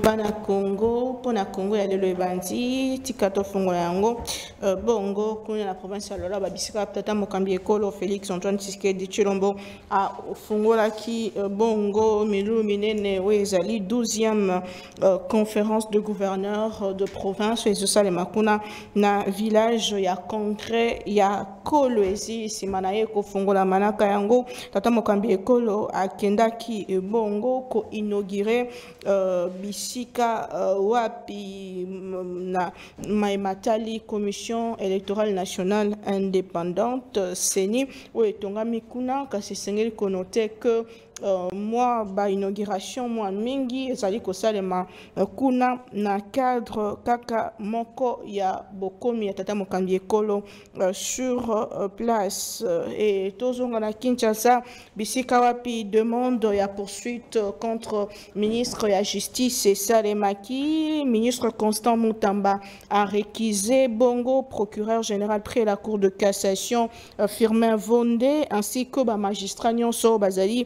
bana Congo pona Congo ya lelo ebandi tikato fungo yango bongo kuna la province ya Lola babisika tata mokambi ekolo Félix Antoine Tshisekedi Tshilombo a fungola ki bongo milu minene wezali 12e conférence de gouverneurs de province et ça les makuna na village ya congrès ya Kolwezi simana ko fungola manaka yango tata mokambi ekolo akendaki bongo ko inaugurer bisika wapi na maimatali commission électorale nationale indépendante CENI où etonga mikuna kasi sengeli konote que moi ba inauguration moi mingi ezali kosalema kuna na cadre kaka moko ya bokomi ya tata mokambi ekolo sur place et tozonga na Kinshasa bisika wapi demande ya poursuite contre ministre ya justice et Salemaki ministre Constant Moutamba a réquisé bongo procureur général près la cour de cassation Firmin Vondé ainsi que ba magistrat nyonso bazali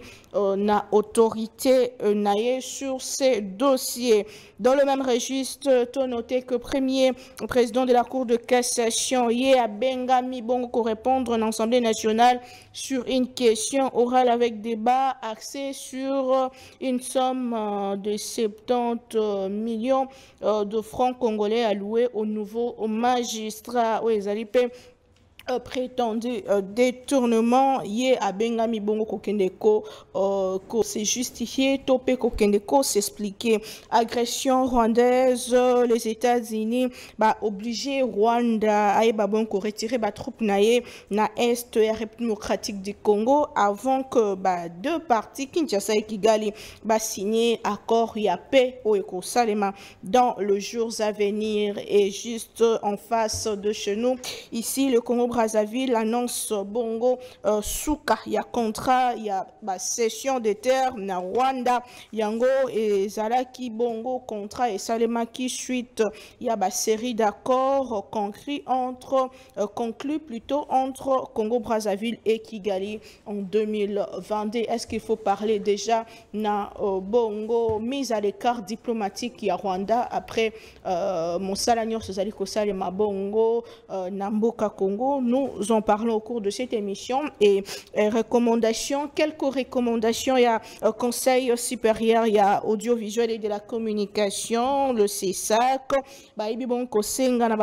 na autorité naie sur ces dossiers. Dans le même registre, tu noté que premier président de la Cour de cassation, Yé a Bengami Bongo, pour répondre à l'Assemblée nationale sur une question orale avec débat axé sur une somme de 70 millions de francs congolais alloués au nouveau magistrat. Oui, prétendu détournement yé a Bengami Bongo Kokendeko ko c'est justifié topé Kokendeko s'expliquer agression rwandaise les États-Unis ba obligé Rwanda aye ba bonko retirer ba troupe naé na est et République démocratique du Congo avant que ba deux parties Kinshasa et Kigali ba signer accord ya paix au Eko Salema dans les jours à venir et juste en face de chez nous ici le Congo Brazzaville annonce bongo souka ya contrat ya ba cession de terre na Rwanda yango et zalaki bongo contrat et salemaki suite ya ba série d'accords conclus plutôt entre Congo Brazzaville et Kigali en 2022. Est-ce qu'il faut parler déjà na bongo mise à l'écart diplomatique ya Rwanda après Monsala Nyonso zali kosalema bongo na mboka Congo? Nous en parlons au cours de cette émission et recommandations, quelques recommandations. Il y a Conseil supérieur, il y a audiovisuel et de la communication, le CESAC, bon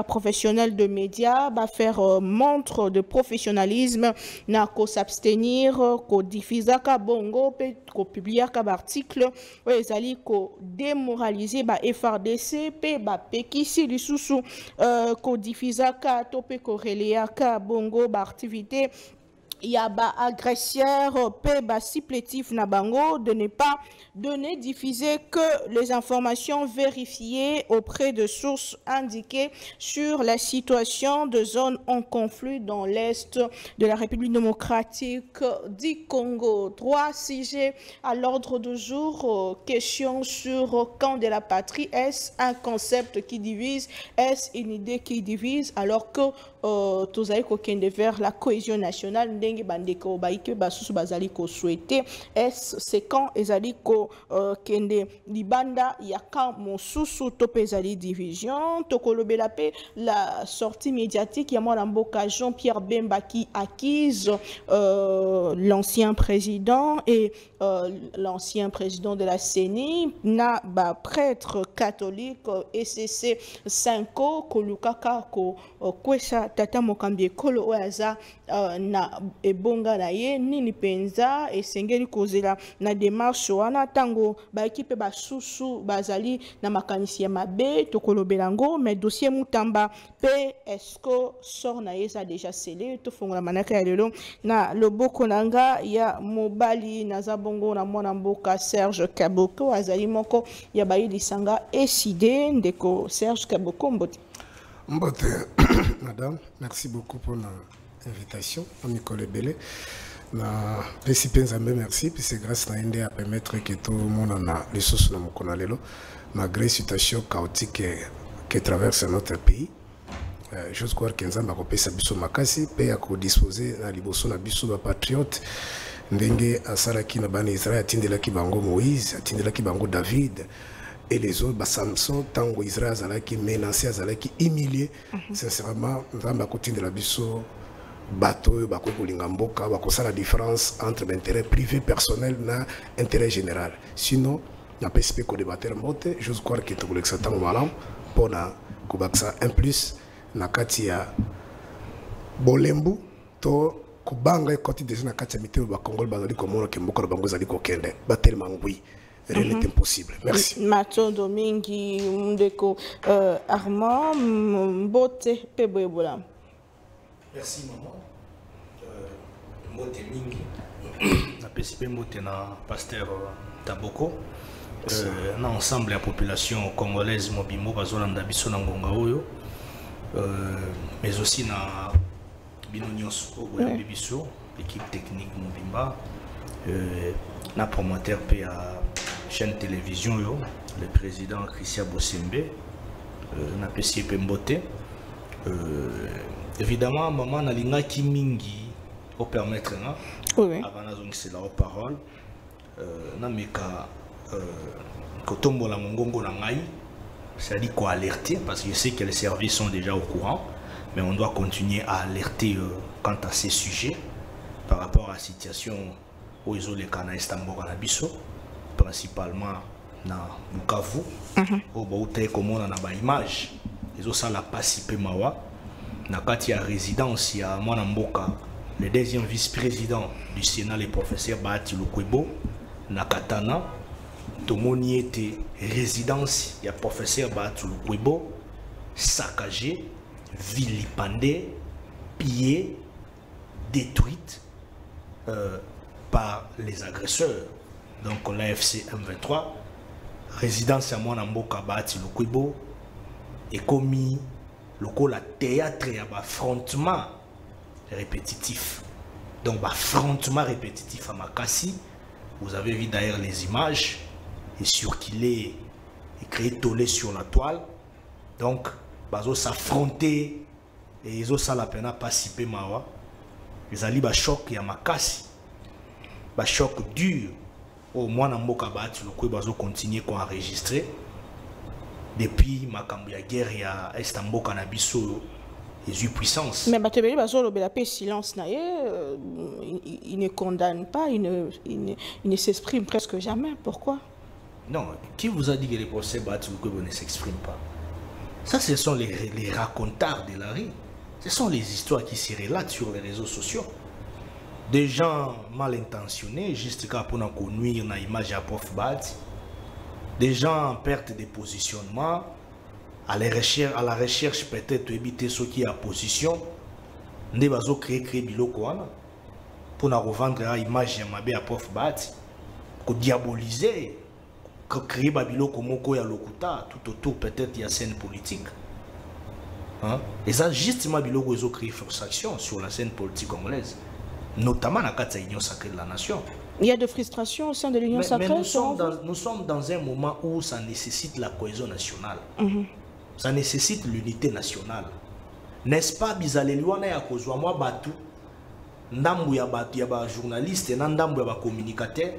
professionnel de médias, faire montre de professionnalisme, na s'abstenir, ko diffuser bongo, ko publier article, ezali ko démoraliser FRDC, pekisi lisusu, ko diffuser topé ko relaya bongo activité il y a agresseur supplétif na bango de ne pas donner diffuser que les informations vérifiées auprès de sources indiquées sur la situation de zones en conflit dans l'est de la République démocratique du Congo. 3 sujets à l'ordre du jour. Question sur camp de la patrie. Est-ce un concept qui divise? Est-ce une idée qui divise? Alors que tous avez kokende vers la cohésion nationale ndenge bandeko baike basusu bazali ko souhaiter est-ce quand ezali ko kende libanda ya quand mosusu tope ezali division tokolobela pe la sortie médiatique ya mwana mboka Jean-Pierre Bemba qui accuse l'ancien président et l'ancien président de la CENI na ba prêtre catholique ECC 5 kolukaka ko kwesa tata mokambi ekolo oyaza na ebonga na ye nini penza esengeli kozela na démarche wana tango ba équipe basusu bazali na makanisi ya mabe tokolobela ngo mais dossier Moutamba pe esco sort na yesa déjà scellé to fongola manaka ya lelo na loboko nanga ya mobali na zabongo na mwana mboka Serge Kaboko azali moko ya bayi lisanga eside ndeko Serge Kaboko mbote. Mbote, madame, merci beaucoup pour l'invitation. Nicole Belé. Na principe Nzambe merci, puis c'est grâce à Inde à permettre que tout le monde a les sources dans mon canal malgré la situation chaotique qui traverse notre pays. J'ose croire que Nzambe a repéré sa biso makasi, paix à disposer à liboso na biso ba patriote ndenge asalaki na bana Israël atindelaki bango Moïse, atindelaki bango David et les autres, Samson, tango Israël azalaki menacé, azalaki humilié. Sincèrement, nzamba kotindela biso bateau, bako kolinga mboka, bako la différence entre l'intérêt privé personnel na intérêt général. Sinon, na PSP ko débattre mbote, j'ose croire que to koleksa tango malam pona ko baksa un plus na kati ya bolembu to kubanga côté déjà na kati ya mitelo ba Congol bazali komona ke mboka bango zali ko kende ba tellement ngui. Rien n'est impossible. Merci. Mato Domingi Ndeko Armand Mbote Peboebola. Merci maman. Mbote Mingi. Na PSP Mbote na pasteur Taboko. Na ensemble la population congolaise mobimbo bazolanda biso na ngonga oyo. Mais aussi na bino nyonso oyo biso équipe technique mobimba. Na promoteur pe à chaîne télévision yo, le président Christian Bosembe na PSP Mbote. Évidemment maman na linga ki mingi au permettre na avant na zong c'est la parole na meka kotombo la mongongo na ngai, c'est-à-dire quoi alerter parce que je sais que les services sont déjà au courant, mais on doit continuer à alerter quant à ces sujets par rapport à la situation où ils ont les canaux Estamboka na biso, principalement na Bukavu, au Baoute comme on a ba image, ils ont ça la pacipe mawa, na kati ya résidence ya mwana mboka, le deuxième vice-président du Sénat, le professeur Bahati Lukwebo, na Katana, tomoni était résidence ya professeur Bahati Lukwebo, saccagé, vilipendé, pillé, détruite par les agresseurs. Donc l'AFC M23, résidence à mwana mboka Bahati Lukwebo, est commis le théâtre et affrontement répétitif. Donc affrontement répétitif à Makassi. Vous avez vu d'ailleurs les images et surkilé et créé tollé sur la toile. Donc bazo s'affronter et ils ont ça la peine à participer mawa. Ils allaient ba choc ya Makassi. Ba choc dur. Au moins en Mboka Bahati Lukwebo bazo continuer qu'on enregistrer. Depuis makambo ya guerre ya Estamboka na biso les puissances. Mais Batebeli bazolo la paix silence na il ne condamne pas, il ne s'exprime presque jamais. Pourquoi? Non, qui vous a dit que les procès Bahati Lukwebo ne s'expriment pas? Ça, ce sont les racontards de la rue. Ce sont les histoires qui se relatent sur les réseaux sociaux. Des gens mal intentionnés, juste pour nuire na image à prof Bahati. Des gens en perte de positionnement, à la recherche peut-être éviter ce qui est en position, nous avons créé biloko pour nous revendre l'image de la prof Bahati, pour diaboliser, pour créer biloko moko ya lokuta, tout autour peut-être il y a scène politique. Et ça justement biloko ils ont créé frustration sur la scène politique congolaise, notamment dans la Union sacrée de la nation. Il y a de frustration au sein de l'Union sacrée. Mais nous sommes dans un moment où ça nécessite la cohésion nationale. Ça nécessite l'unité nationale. N'est-ce pas, Bizaleliwana ya kozwa mwa batu, ndambu ya batu ya ba journaliste, ndambu ya ba communicateur,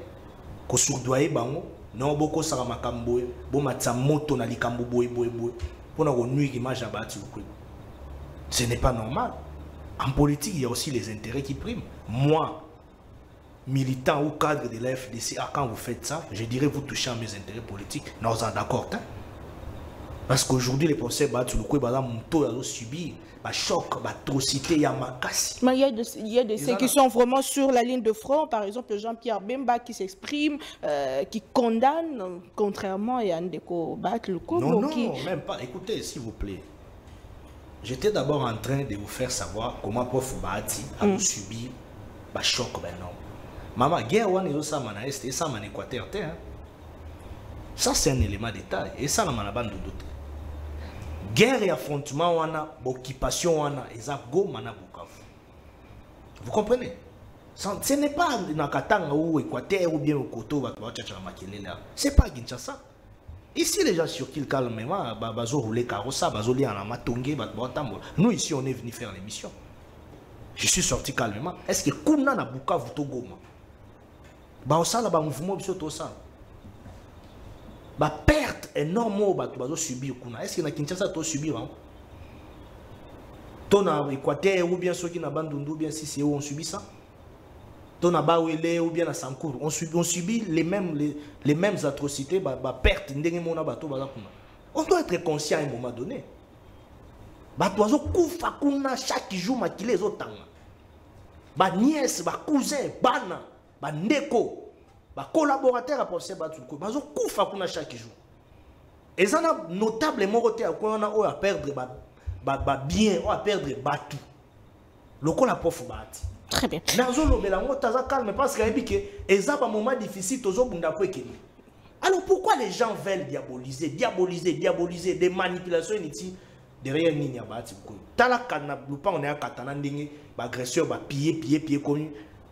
ko surdoyer bango, non boko saka makambo, bo matsa moto na likambo boy, pona ko nuire image ya Bahati Lukwebo. Ce n'est pas normal. En politique, il y a aussi les intérêts qui priment. Moi, militant ou cadre de la FDC, quand vous faites ça, je dirais vous touchez à mes intérêts politiques. Nous sommes d'accord. Parce qu'aujourd'hui, les procès Bahati Lukwebo ont subi un choc, une atrocité, il y a Makassi. Mais il y a des ceux qui sont vraiment sur la ligne de front. Par exemple, Jean-Pierre Bemba qui s'exprime, qui condamne, contrairement à Ndeko Bahati Lukwebo. Non, même pas. Écoutez, s'il vous plaît. J'étais d'abord en train de vous faire savoir comment prof Bahati a subi un choc. Maman, guerre ou ça mana est et ça mana Équateur terre. Ça c'est un élément de détail et ça la mana bande d'autres. Guerre et affrontement wana, occupation wana, eza go mana Bukavu. Vous comprenez? Ce n'est pas dans Katanga ou Équateur ou bien au Koto va tchatcha makelele. C'est pas Kinshasa. Ici les gens sur qui calmement bazo rouler carrossa, bazo li en matongé, nous ici on est venu faire l'émission. Je suis sorti calmement. Est-ce que Kouna na Bukavu to goma? ba osala ba mouvement biso to ça ba perte énorme ba to subir kuna. Est-ce que na Kinshasa to subir hein? To na Équateur ou bien ceux qui na Bandundu ou bien si c'est où on subit ça? To na Bawele ou bien na Sankour, on subit les mêmes atrocités, ba perte ndenge mona bato baza kuna. On doit être conscient à un moment donné. Bato bazo kufa kuna chaque jour makile ezotanga. Ba nièce, ba cousin, bana, ba ndeko, ba collaborateur à penser bato ko bazo kufa kuna chaque jour. Et ça na notable moroté à quoi on a à perdre ba bien, on a perdre batou. Loko la prof bati. Très bien. Nazolo belango taza calme parce que eza ba moment difficile tozo bunda ko ekeni. Alors pourquoi les gens veulent diaboliser des manipulations inutiles derrière nini ya bati ko. Tala kana lupa on est à katana ndenge ba agresseur ba piller connu.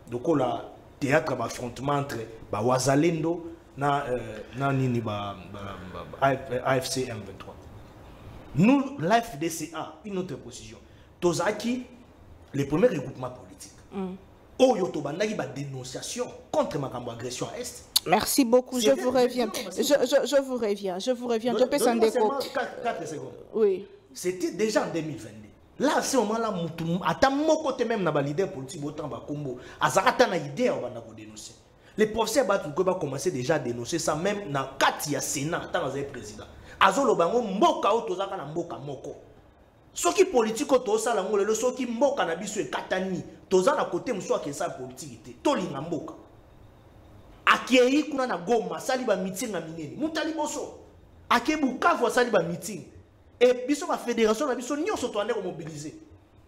Donc la théâtre ba affrontement entre ba Wazalendo na nini ba AFC M23. Nous l'FDCA une autre position. Tozaki les premiers regroupements politiques. Oyo tobandaki ba dénonciation contre makambo agression à Est. Merci beaucoup, je vous reviens. Je vous reviens. Je peux s'en déco. 4 secondes. Oui. C'était déjà en 2022. Là, à ce moment-là, à ta côté même, na leader politique, autant ba combo, azarata na idée on va dénoncer. Les professeurs Batouko va commencer déjà à dénoncer ça même dans 4 ya Sénat, tant que président. Azolo bango mboka o tozaka na mboka moko. Soki politique o tosala ngolo le soki mboka na biso e katani, toza na côté muso akesa politique te. Tolinga mboka. Akieyi kuna na Goma sali ba meeting na minene. Mutali boso. Ake Bukavu sali ba meeting. Et biso ba fédération na biso nyonso to ande ko mobiliser.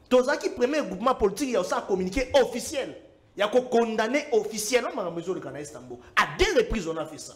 Tozaki premier groupement politique ya ça communiqué officiel. Ya ko condamner officiellement ma mesure de Canada Istanbul. À 2 reprises on a fait ça.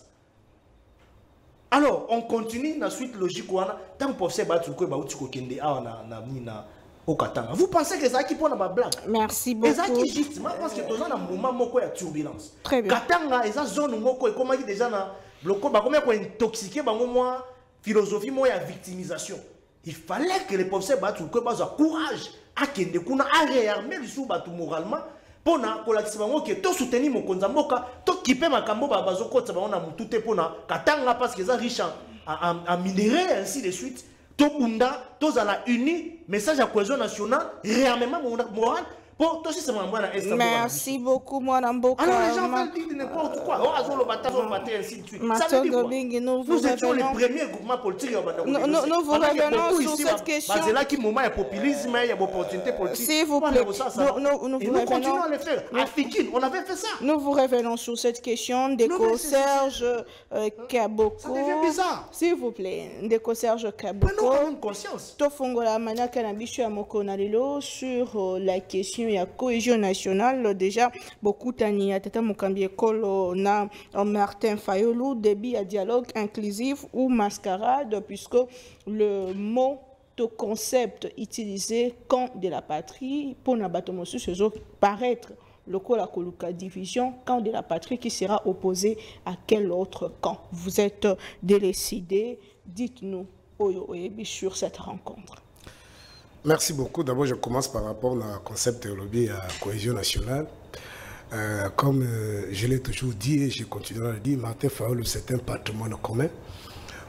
Alors, on continue la suite logique tant que professeur Batouko ba uti ko kende na Okatanga. Vous pensez que ça qui pour la blague? Merci beaucoup. Et ça qui justement parce que dans un moment moko ya turbulence. Très bien. Katanga eza zone moko comment qui déjà na bloko ba comment ko intoxiquer bango moi philosophie moi ya victimisation. Il fallait que les professeurs Batouko ba courage à kende kuna à réarmer le sous batu moralement pour na kolakisa bango que to soutenir mon konza mboka to kipe makambo ba bazokota ba na mutute pona Katanga parce que ça riche en minéraux ainsi de suite. To bunda, to zala uni, message à cohésion nationale, réarmement moral, pour tous ces membres à Est. Merci beaucoup, moi Namboka. Alors les gens veulent dire n'importe quoi. Oh, azolo batazo baté ainsi de suite. Ça veut dire quoi? Nous étions les premiers groupements politiques. Nous vous revenons sur cette question. C'est là qu'il moment il y a populisme, il y a opportunité politique. S'il vous plaît, nous continuons à le faire. À Fikine, on avait fait ça. Nous vous revenons sur cette question d'Éco Serge Kaboko. Ça devient bizarre. S'il vous plaît, d'Éco Serge Kaboko. Nous avons conscience. Tofongola manaka na bichu ya mokonalelo sur la question ya cohésion nationale. Déjà beaucoup tani ya tata mokambi ekolo na Martin Fayulu début à dialogue inclusif ou mascarade puisque le mot de concept utilisé camp de la patrie pour nabatomosu se paraître le la Koluka division camp de la patrie qui sera opposé à quel autre camp. Vous êtes décidé, dites-nous sur cette rencontre. Merci beaucoup. D'abord, je commence par rapport au concept de lobby à cohésion nationale. Comme je l'ai toujours dit et je continuerai à le dire, Martin Fayulu, c'est un patrimoine commun.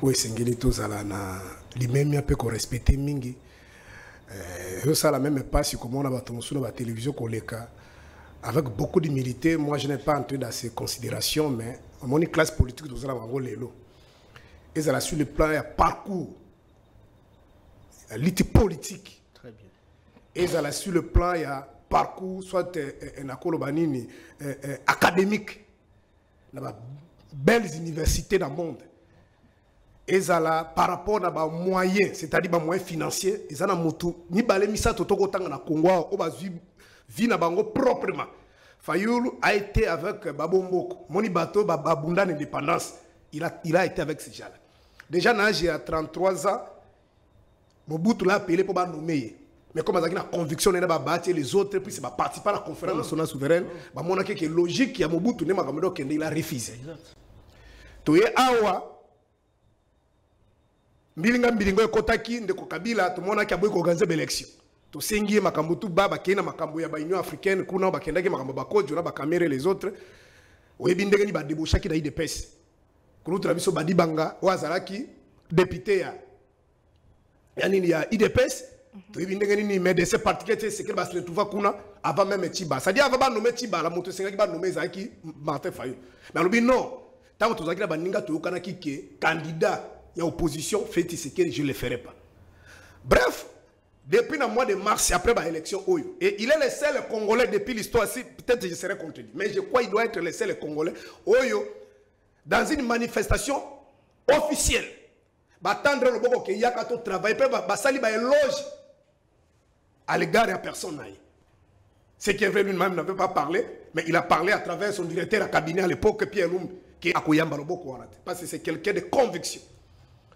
Oui, c'est un peu qu'on respecte mingi. Ça la même pas si comme on a sur la télévision qu'on les cas avec beaucoup d'humilité. Moi, je n'ai pas entré dans ces considérations, mais mon classe politique nous avons un l'élo. Et ça sur le plan il y a parcours, lutte politique. Très bien. Et ça sur le plan il y a parcours soit académique dans belles universités dans le monde. Et ça par rapport à des moyens, c'est-à-dire des moyens financiers, ils ont ni balé misa totoko tanga na Congo au bas vie na bango proprement. Fayulu a été avec Babomboko, Moni Bato Babunda l'indépendance. Il a été avec ces gens-là. Déjà dans l'âge de 33 ans, Mobutu l'a appelé pour nommer. Mais comme il a une conviction, il va battre les autres, puis il va participer à la conférence nationale souveraine. Il y a logique, il y a Mobutu, il a refusé. Tu es awa. Milinga mbilingo kotaki ndeko Kabila tumona kia boy ko organiser élection to sengi makambo tu baba kena makambo ya ba Union africaine kuna ba kendaki makambo ba kojo na ba caméra les autres oyebi ndenge ni ba débauchaki na IDPS kulutu na biso badi banga wazalaki député ya nini ya IDPS toyebi ndenge nini médecin particulier c'est que ba se retrouva kuna avant même Chiba ça dit avant ba nommer Chiba la moto sengaki ba nommer Zaki Martin Fayulu mais lobi non tant que tozaki na baninga toyokana ki ke candidat ya opposition fait ce que je le ferai pas bref depuis le mois de mars après l'élection Oyo et il est le seul Congolais depuis l'histoire si peut-être je serai contredit mais je crois qu'il doit être le seul Congolais Oyo dans une manifestation officielle batendre le boko que yaka to travail pe basali ba éloge à l'égard de personne. Ce qui est vrai lui-même n'avait pas parlé, mais il a parlé à travers son directeur à cabinet à l'époque, Pierre Lumbi, qui est à Koyamba Loboko. Parce que c'est quelqu'un de conviction.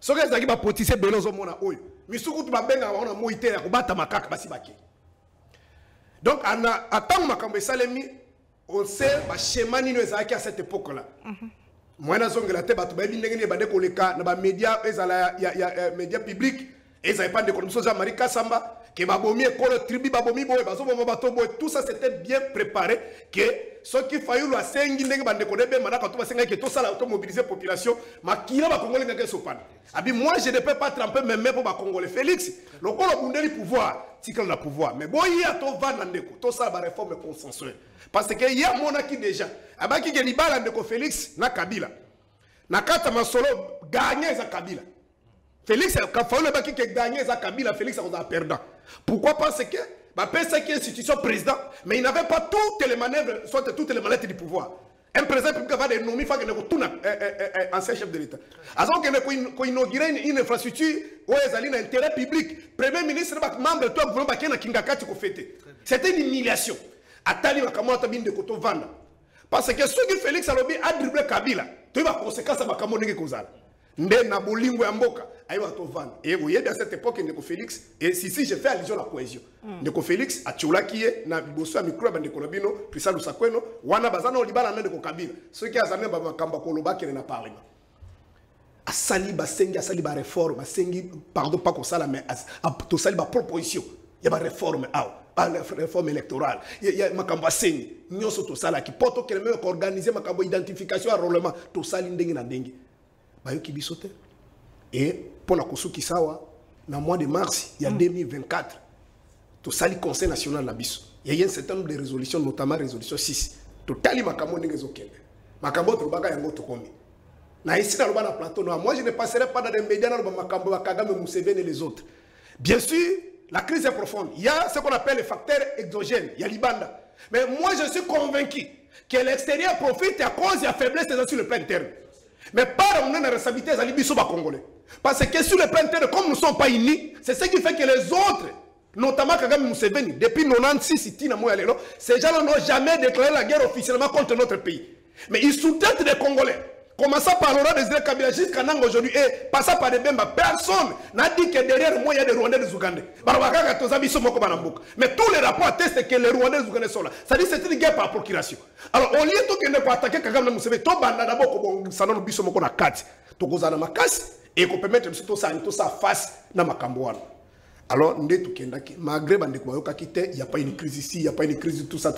Ce que c'est qui va potisser Belozo Mona Oyo. Mais ce que tu vas bien avoir un mot ité à Kobata Makaka Basibaki. Donc, à tant que Salemi, on sait le schéma ni nous à cette époque-là. Moi, je suis là, je suis médias publics. Et ça n'est pas de corruption, Jean-Marie Kassamba, qui m'a bomi, école, tribu, babomi, boy, tout ça c'était bien préparé. Que ceux qui faillent la sengi, n'est pas de connaître, maintenant quand on va s'engager, que tout ça là, mobiliser la population, ma qui va Congolais n'a qu'à s'oppan. Abi moi je ne peux pas tremper mes mains pour ma Congolais. Félix, le Congolais a bundé le pouvoir, si qu'on a le pouvoir. Mais bon, il y a tout va dans le tout ça va réforme consensuelle. Parce que il y a mon qui déjà, abaki qui libala de Félix, na Kabila, na kata masolo gagner za Kabila. Félix, quand Fayoulé Baki qui a gagné sa Kabila, Félix a perdu. Pourquoi? Parce que c'est une institution président, mais il n'avait pas toutes les manœuvres, soit toutes les manettes du pouvoir. Un président public va des nommés, il faut qu'il y ait un ancien chef de l'État. Alors qu'il inaugure une infrastructure où il y a un intérêt public. Premier ministre, membre de toi, gouvernement, qui a Kingakati qui fêté. C'était une humiliation. Atali Makamota bin de Koto Vanda. Parce que ceux qui Félix a dribblé Kabila, tu vas conséquence à Makamoni Kozal. Ndé na bolingo ya mboka ayo atovana et vous voyez à cette époque Ndeko Félix et si je fais allusion à la cohésion Ndeko Félix a tchulaki na biboso ya micro ba Ndeko Labino Prisa Lusakweno wana bazana olibala na Ndeko Kabila ceux qui azana ba makamba koloba kele na parlement asali ba sengi asali ba réforme ba sengi pardon pas comme ça là mais to sali ba proposition ya ba réforme réforme électorale il y a makamba sengi nyoso to sala ki poto kele même organiser makamba identification enrôlement to sali ndengi na ndengi bayoki bisote et pour la kosuki sawa na mois de mars il y a 2024 to sali conseil national la biso il y a un certain nombre de résolutions notamment résolution 6 totali makambo ndegezo kende makambo to baka yango to komi na ici na loba na plateau moi je ne passerai pas dans les médias na makambo ba Kagame Museveni et les autres bien sûr la crise est profonde il y a ce qu'on appelle les facteurs exogènes il y a Libanda mais moi je suis convaincu que l'extérieur profite à cause de la faiblesse sur le plan interne. Mais pas on a une responsabilité à l'Ibiso Congolais. Parce que sur le plan interne, comme nous ne sommes pas unis, c'est ce qui fait que les autres, notamment Kagame Museveni, depuis 96, ces gens n'ont jamais déclaré la guerre officiellement contre notre pays. Mais ils sous-traitent des Congolais. Commençant par Laurent Désiré Kabila jusqu'à Nang aujourd'hui, et passant par des Bemba, personne n'a dit que derrière moi il y a des Rwandais et des Ougandais. Mais tous les rapports attestent que les Rwandais et les Ougandais sont là. Ça dit que c'est une guerre par procuration. Alors au lieu de ne pas attaquer Kagame Museveni, tout le monde d'abord comme ça nous bisons qu'on a 4. Tout le monde a casse et qu'on peut mettre tout ça face dans ma cambouane. Alors malgré il n'y a pas une crise ici, il n'y a pas une crise tout ça.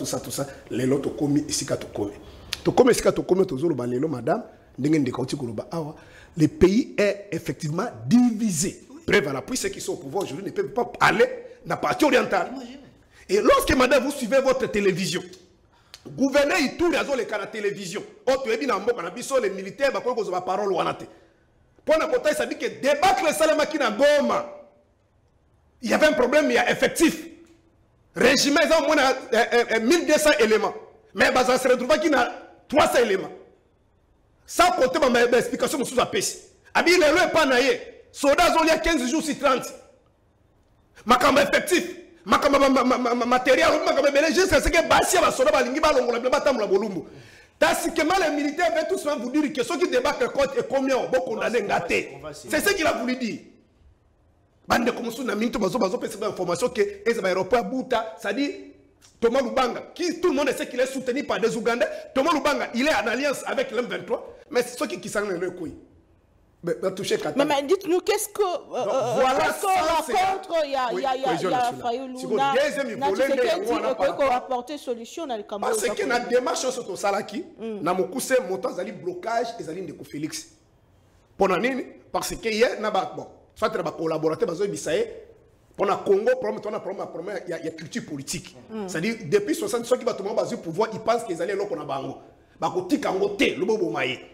Les lots commis ici qu'à tout commis. Tout comme est-ce qu'à tout commis toujours le madame. Le pays est effectivement divisé. Preuve à l'appui, ceux qui sont au pouvoir aujourd'hui ne peuvent pas aller dans la partie orientale. Et lorsque, madame, vous suivez votre télévision, gouverneur, il tourne à la télévision. Les militaires, ils ont parole. Pour la bataille, ça dit que débattre le Salama qui n'a Goma, il y avait un problème, il y a effectif. Régime, ils ont au moins 1200 éléments. Mais ça se retrouve qu'il y a 300 éléments. Sans compter ma explication sous la pêche. Abi les lois pas naïe. Soldats ont il y a 15 jours sur 30. Makamba effectif. Makamba matériel. Makamba belge. C'est ce que Bassia va soldat balingi balongo la blabata mula bolumbu. Tasiquement les militaires vont tout souvent vous dire que ceux qui débarquent le code est combien on va condamner gâté. C'est ce qu'il a voulu dire. Bande comme ça na minto bazo pèse information que les aéroports Bouta ça dit Thomas Lubanga, qui tout le monde sait qu'il est soutenu par des Ougandais. Thomas Lubanga, il est en alliance avec l'M23, mais c'est ceux qui s'en sont le couilles. Mais dites-nous, qu'est-ce que voilà contre il y a Fayoulou qu'on apporter solution dans le Cameroun. Parce que la démarche sur tout ça qui na mokuse montant zali blocage et zali de Félix. Pour nini parce que hier na ba bon soit tra ba collaborateur bazo bisaye pour na Congo problème il y a culture politique. C'est-à-dire depuis 60 ceux qui va tomber bazo pouvoir ils pensent qu'ils allaient là qu'on a bango. Ba ko tikango te lo bobo maye.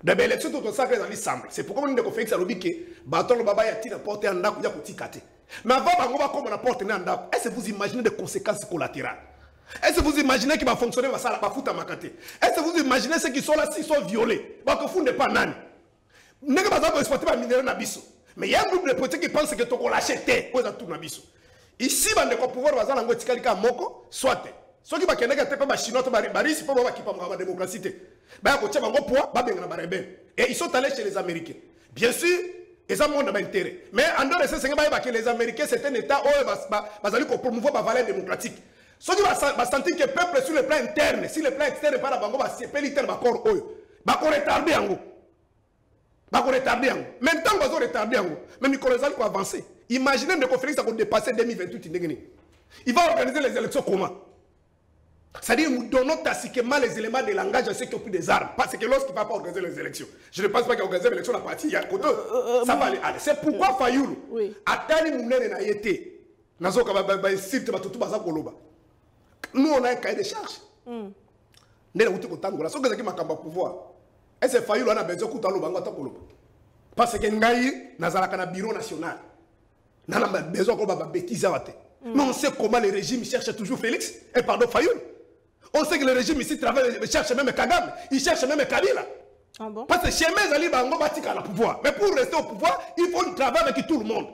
De belle élection tout ça que dans l'ensemble. C'est pourquoi on dit que Félix a lobby que bâton le baba ya tina porter en ndako ya ko tikate. Mais avant bango ba comme on a porter en ndako. Est-ce que vous imaginez des conséquences collatérales? Est-ce que vous imaginez qu'il va fonctionner va ça la foutre à makate? Est-ce que vous imaginez ceux qui sont là s'ils sont violés? Ba ko funde pas nani. N'est pas besoin d'exploiter ma minerai na biso. Mais il y a un groupe de politiques qui pensent que tu peux l'acheter pour tout na biso. Ici bande ko pouvoir bazala ngo tikalika moko soit. Ceux qui va kenega te pas chinois to baris pour ba ki pa ma démocratie. Ba ko tchaba ngo poids ba benga na barebe. Et ils sont allés chez les Américains. Bien sûr, ils ont mon intérêt. Mais en dehors de ça, c'est que les Américains, c'est un État où ils vont promouvoir la valeur démocratique. Ceux qui vont sentir que le peuple sur le plan interne, si le plan externe n'est pas là, ils vont retarder. Ils vont retarder. Même temps, ils vont retarder. Même Nicolas Zali va avancer. Imaginez que Félix va dépasser 2028. Il va organiser les élections comment? C'est-à-dire, nous donnons tacitement les éléments de langage à ceux qui ont pris des armes. Parce que lorsqu'il ne va pas organiser les élections, je ne pense pas qu'il va organiser l'élection à la partie, il y a côté, ça va aller. C'est pourquoi Fayoulou, Atali Mounene n'a été, nous on a un cahier de charge. Nous avons un pouvoir. Et c'est Fayoulou, on a besoin de parce que nous avons un bureau national. Nous avons besoin de bêtises. Mais on sait comment le régime cherche toujours Félix, et pardon Fayoulou. On sait que le régime ici travaille, cherche même Kagame, il cherche même Kabila. Ah bon? Parce que chez Mezali Bango Batika a le pouvoir. Mais pour rester au pouvoir, il faut travailler avec tout le monde.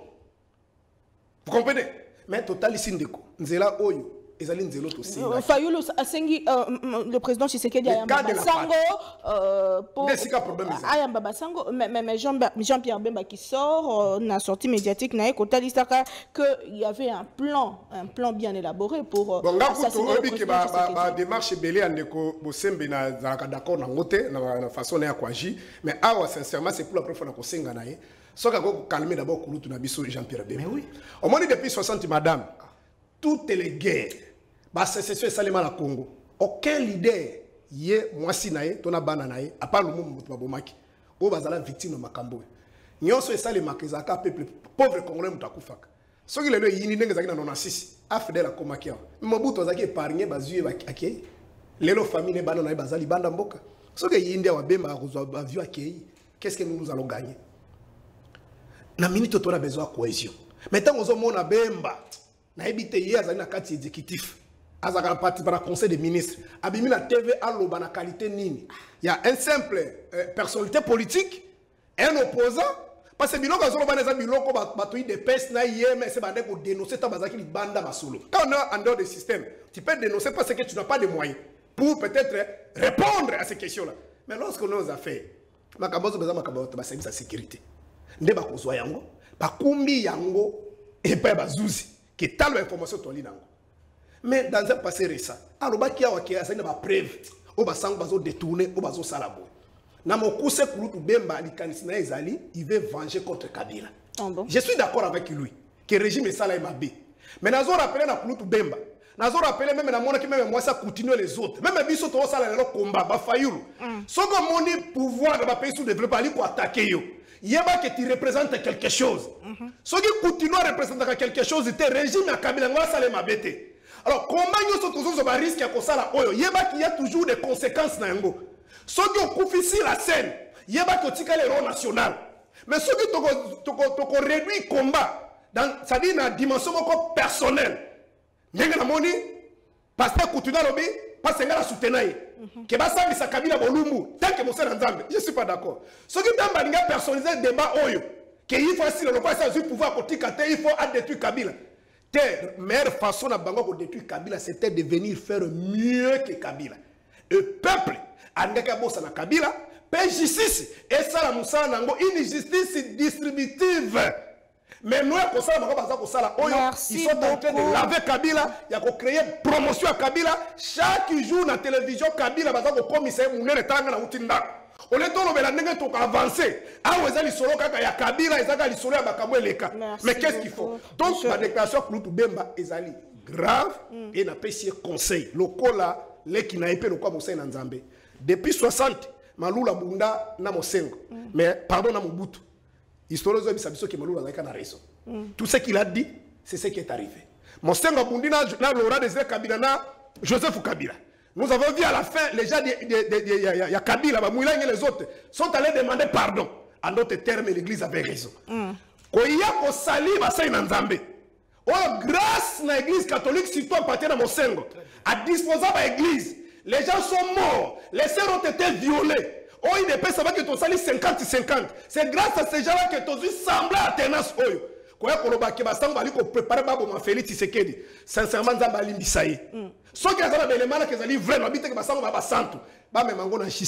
Vous comprenez? Mais total ici ndeko. Nzela Oyo, Ezali Nzelo aussi. Fayoulou Asengi, le président Tshisekedi Ayamba Basango pour Ayamba Basango, mais Jean-Pierre Bemba qui sort, on a sorti médiatique naïe Kotali Saka que il y avait un plan bien élaboré pour assassiner le président Tshisekedi. La démarche belé andeko bosembe na d'accord na ngote na façon na kwaji, mais awa sincèrement c'est pour la première fois na kosenga naïe. Soka ko calmer d'abord Kouloutou na biso Jean-Pierre Bemba. Mais oui. Au moins depuis 60 madame, toutes les guerres c'est Salima la Congo. Aucun leader yé mwasi nae tona bana nae à part le monde mutu babomaki. O bazala victime de makambo. Nyonso esale makezaka peuple pauvre congolais mutu akufaka. Soki lelo yini ndenge zaki na 96 afdela komakia. Mobutu zaki épargner bazuye bakaki. Lelo famille ne bana nae bazali banda mboka. Soki yinde wa bemba akuzwa baviu akei. Qu'est-ce que nous allons gagner? Na minute on a besoin de cohésion. Maintenant on mona bemba na ebite yé azali na kati exécutif. Azaka parti par le conseil des ministres. Abimi la TV a la qualité nini. Il y a un simple personnalité politique, un opposant. Parce que biloko azolo baneza biloko batoi de pes na yeme c'est bandé pour dénoncer ta bazaki li banda masolo. Quand on est en dehors du système, tu peux dénoncer parce que tu n'as pas de moyens pour peut-être répondre à ces questions-là. Mais lorsque nous avons fait, makabozo beza makabozo ba service de sécurité. Nde ba kozwa yango, ba kumbi yango et pa bazuzi qui talo information toli nango. Mais dans un passé récent, alors qu'il y a une preuve, on va s'en détourner, on va s'en salabo. Namokuse Kouloutou Bemba, il veut venger contre Kabila. Je suis d'accord avec lui, que le régime est salé mabé. Mais nous avons rappelé à Kouloutou Bemba, nous avons rappelé même à mon qui même moi ça continue les autres. Même Bisso to sala le combat, ba Fayoulou. Ce que mon pouvoir de pays sous développé ali pour attaquer yo. Yeba que tu représentes quelque chose. Ce qui continue à représenter quelque chose, c'est le régime à Kabila, moi ça les mabé. Alors, comment nous avons un risque à il y a toujours des conséquences. Ceux qui ont confié la scène, il y a un rôle national. Mais ceux qui ont réduit le combat, c'est-à-dire dans la dimension personnelle, parce que continue à lobby, parce que la soutenir. Que ça ça Kabila Bolumbu, tant que mon je ne suis pas d'accord. Ceux qui ont personnalisé le débat, qu'il faut le pouvoir il faut détruire Kabila. La meilleure façon de détruire Kabila, c'était de venir faire mieux que Kabila. Le peuple, na Kabila, paie justice. Et ça, une justice distributive. Mais nous, ils sont en train de laver Kabila, il y a créé une promotion à Kabila. Chaque jour, dans la télévision, Kabila, il y a un commissaire, On est dans le temps avancé. Ah, vous avez solo kaka ya Kabila, ils ont solo ya bakamwe leka. Mais qu'est-ce qu'il faut? Donc la déclaration pour nous Bemba ezali grave et n'a pas essayé conseil. Le kola les qui n'a pas le quoi Moussa Nzambe. Depuis 60, Malula Bunda na Mosengo. Mais pardon na Mobutu. Historien de Bisabiso qui Malula n'a raison. Tout ce qu'il a dit, c'est ce qui est arrivé. Mosengo Bundi na Laura des Kabila na Joseph Kabila. Nous avons vu à la fin, les gens de Kabila, Mouila et les autres, sont allés demander pardon. En d'autres termes, l'église avait raison. Quand il y a un sali, c'est un Nzambe. Oh, grâce à l'église catholique, surtout à partir de Mosengo, à disposer de l'église, les gens sont morts, les sœurs ont été violées. Oh, il ne peut savoir que tu sali 50-50. C'est grâce à ces gens-là que tu as semblé à Ténas Oyo. Sincèrement,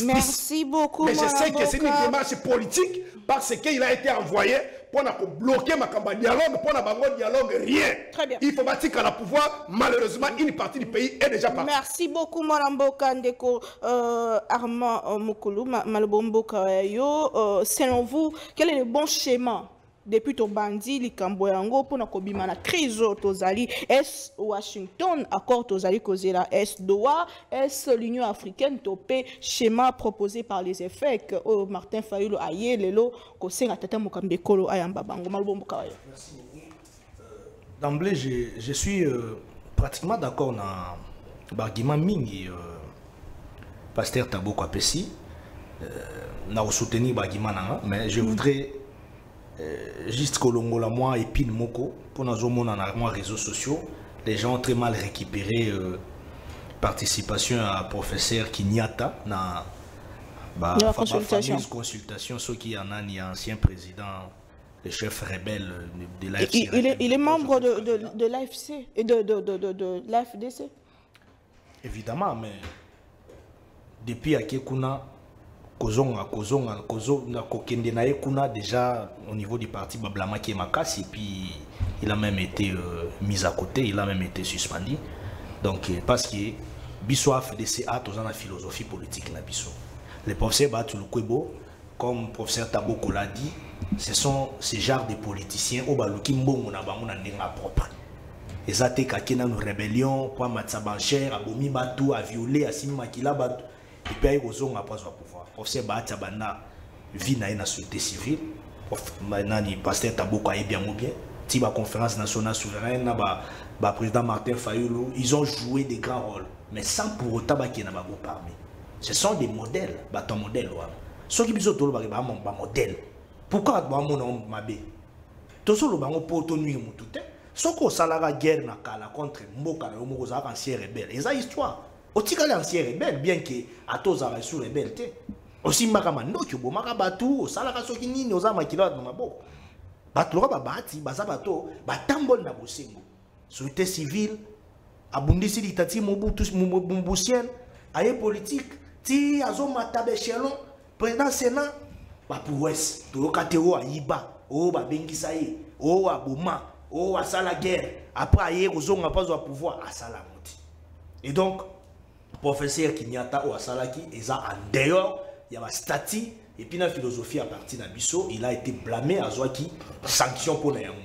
merci beaucoup. Mais je sais que c'est une démarche politique parce qu'il a été envoyé pour bloquer ma campagne dialogue, pour un dialogue, rien. Très bien. Il faut bâtir qu'à la pouvoir, malheureusement, une partie du pays est déjà partie. Merci beaucoup, Madame Kandeko, Armand Moukoulou, Malbombo Kayo. Selon vous, quel est le bon schéma? Depuis ton bandit, les Camboyango, pour na la crise tozali, est-ce Washington, accord tozali kozela, est Doha, est l'Union africaine, topé, schéma proposé par les effets, que Martin Fayulu aye, lelo, kose na tata mokambekolo ayamba bango, malbombo kawaya. Merci beaucoup. D'emblée, je suis pratiquement d'accord dans l'argument mingi, Pasteur Taboko Apesi, na soutenir l'argument, mais je voudrais juste que l'on moi et puis moko pour nos hommes dans les réseaux sociaux, les gens ont très mal récupéré participation à professeur Kinyata dans la consultation, ceux qui en a ni ancien président, le chef rebelle de l'AFC. Il est membre de l'AFC et de l'AFDC. Évidemment, mais depuis Akekuna Kozonga déjà au niveau du parti Bablama qui est Makassi, et puis il a même été mis à côté, il a même été suspendu. Donc parce que Bisso FDC a toujours la philosophie politique na Bisso. Le professeur Batou Kwebo, comme professeur Taboko l'a dit, ce sont ces genres de politiciens au baluki mbongo na bango na ndenga propre. Ezate kakena nos rébellions, pour Matsabancher, abomi Batou, a violé, a simi makila Batou. Et puis, il y a un pouvoir. Professeur Bahati Banda vit dans la société civile. Le pasteur Taboko a bien ou bien. La conférence nationale souveraine, le président Martin Fayulu, ils ont joué des grands rôles. Mais sans pour autant qu'il y ait un parmi. Ce sont des modèles. Ton modèle. Ceux qui sont un modèle. Pourquoi tu as un modèle? Tout ça, c'est un peu tout. Ceux qui ont une guerre contre Mboka, les anciens rebelles. Ils ont une histoire. Aussi que l'ancien rebelle, bien que à tous les sous rebelle, aussi makamando qui bo makabatu, au salaka soki nini oza makila na mabo. Batloka babati, bazabato, batambol na bosengo. Société civile, abundisi ditati Mobutu Mboussien, aye politique, ti azo matabe chelon, président Sénat, ba pour ouest, to katero ayiba, o ba bengisa ye, o aboma, o asala guerre, après aye ozonga pas au pouvoir asala moti. Et donc professeur Kinyata ou Asalaki, ils ont en dehors, il y a un statut, et puis la philosophie à partir d'Abisso, il a été blâmé à Zouaki, sanction pour Nayamo.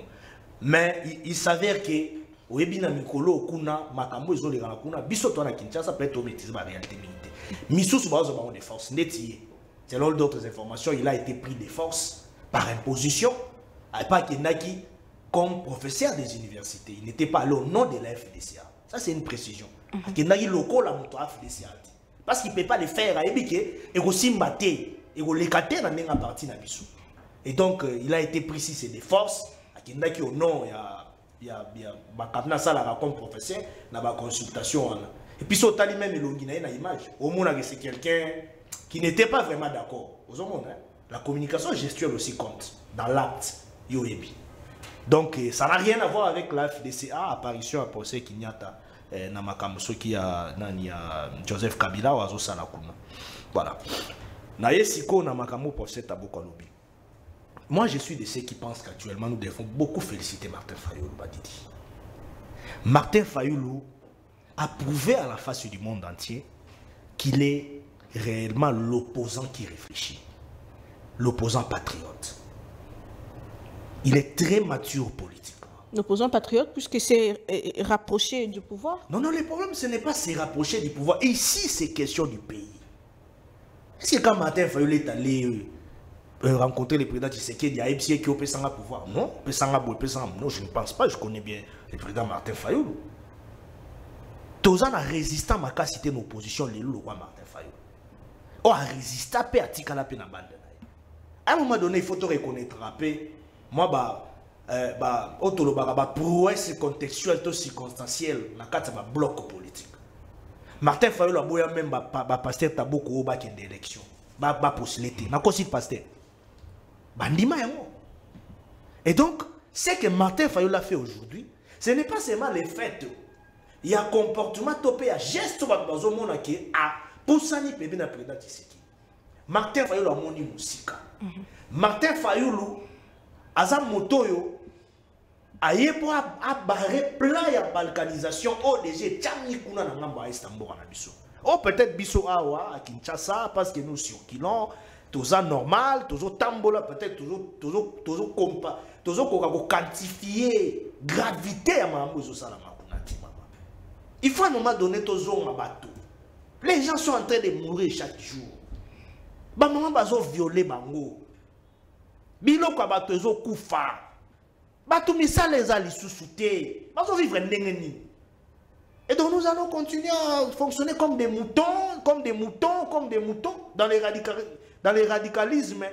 Mais il s'avère que, au Ebina Mikolo, Kuna, Makambo, ils ont les Kuna, Bisso, toi, Kinshasa, peut-être maîtriser la réalité militaire. Missou, c'est pas des forces, netier. Selon d'autres informations, il a été pris des forces par imposition, à pas Kenaki, comme professeur des universités. Il n'était pas là au nom de la FDCA. Ça, c'est une précision. Parce qu'il ne peut pas le faire. Et donc, il a été précis, c'est des forces. Il y a comme professeur, il y a une consultation. Et puis, il y a même une image. Au moins, c'est quelqu'un qui n'était pas vraiment d'accord. La communication gestuelle aussi compte dans l'acte. Donc, ça n'a rien à voir avec la FDCA, apparition à procès Kinyata. Na makambo soki ya nani ya Joseph Kabila ou azo sala kuna. Voilà. Na yesiko na makambo professeur Taboko Alobi. Moi je suis de ceux qui pensent qu'actuellement nous devons beaucoup féliciter Martin Fayulu Badidi. Martin Fayulu a prouvé à la face du monde entier qu'il est réellement l'opposant qui réfléchit, l'opposant patriote. Il est très mature politiquement. L'opposant patriote, puisque c'est rapproché du pouvoir. Non, non, le problème, ce n'est pas se rapprocher du pouvoir. Ici, c'est question du pays. Est-ce que quand Martin Fayulu est allé rencontrer le président Tshisekedi, il y a qui peut s'en pouvoir? Non, non, je ne pense pas. Je connais bien le président Martin Fayulu. Tous les résistants m'ont cité nos positions, les loups, le roi Martin Fayulu. On a résisté à Tika la peine. À un moment donné, il faut te reconnaître. Moi, prouesse contextuelle, circonstancielle, dans le bloc politique. Martin Fayulu a même pasteur Taboko au bac d'élection. Possibilité. Na cosite pasteur. Et donc, ce que Martin Fayulu a fait aujourd'hui, ce n'est pas seulement le fait. Il y a un comportement topé, un geste qui a poussé le président Tshisekedi. Martin Fayulu a moni musika. Martin Fayulu a motoyo a barré plein de balkanisation ODG Tchami Kuna na ngamba Istanbul na biso. Oh peut-être biso awa à Kinshasa parce que nous circulons tous en normal, tous tambola peut-être toujours compa, toujours quantifier gravité à mambo zo sala makunati mama. Il faut à un moment donné tous en bateau. Les gens sont en train de mourir chaque jour. Ba maman bazo violer bango. Biloko bato zo kufa. Bato misala les ali sous-souté. Bazo vivre ndengeni. Et donc nous allons continuer à fonctionner comme des moutons dans les radicalismes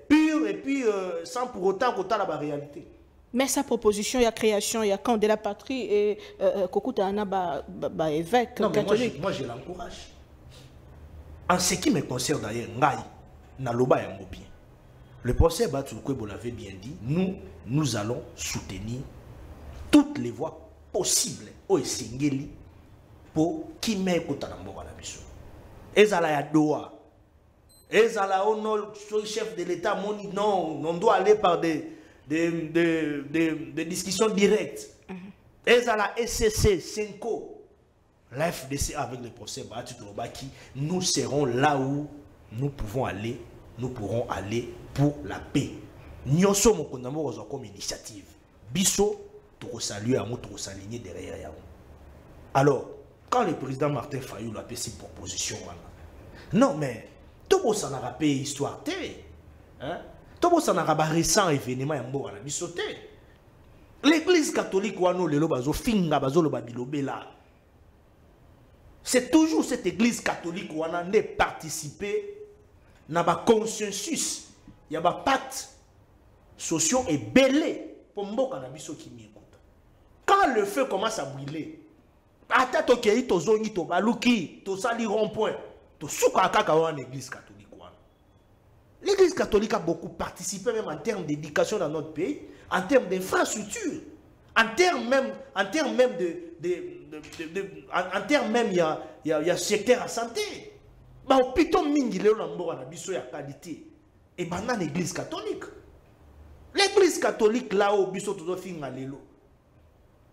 purs et puis sans pour autant qu'on ait la réalité. Mais sa proposition, il y a création, il y a camp de la patrie et Kokuta Anaba évêque catholique. Moi je l'encourage. En ce qui me concerne d'ailleurs, Ngai, Naloba et Mbobien. Le professeur Batoukwebo l'avait bien dit, nous allons soutenir toutes les voies possibles au Singeli pour qui met Kotanambo à la mission. Ezala ya doa. Ezala ono chef de l'État moni non, on doit aller par des discussions directes. Ezala SCC, Senko, la FDC avec le professeur Batoukwebo, nous serons là où nous pourrons aller pour la paix. Nous sommes comme initiative. Bisso, tu saluer à moi, tu s'aligner derrière Yahoo. Alors, quand le président Martin Fayulu a fait ses propositions, non mais, tout ça n'a pas histoire. Tout ça n'a pas récent événement à la bisoté. L'église catholique, c'est toujours cette église catholique où on a participé dans le consensus. Il y a un pacte social et belé pour mboka na biso qui m'écoute. Quand le feu commence à brûler, ata to kei to zongi to baluki to sali rond-point to suka kaka en église catholique. L'église catholique a beaucoup participé même en termes d'éducation dans notre pays, en termes d'infrastructure, en termes même il y a secteur à santé. Bah hôpital mingi leo na mboka na biso ya qualité. Et maintenant l'église catholique. L'église catholique là-haut, biso tout finga lelo.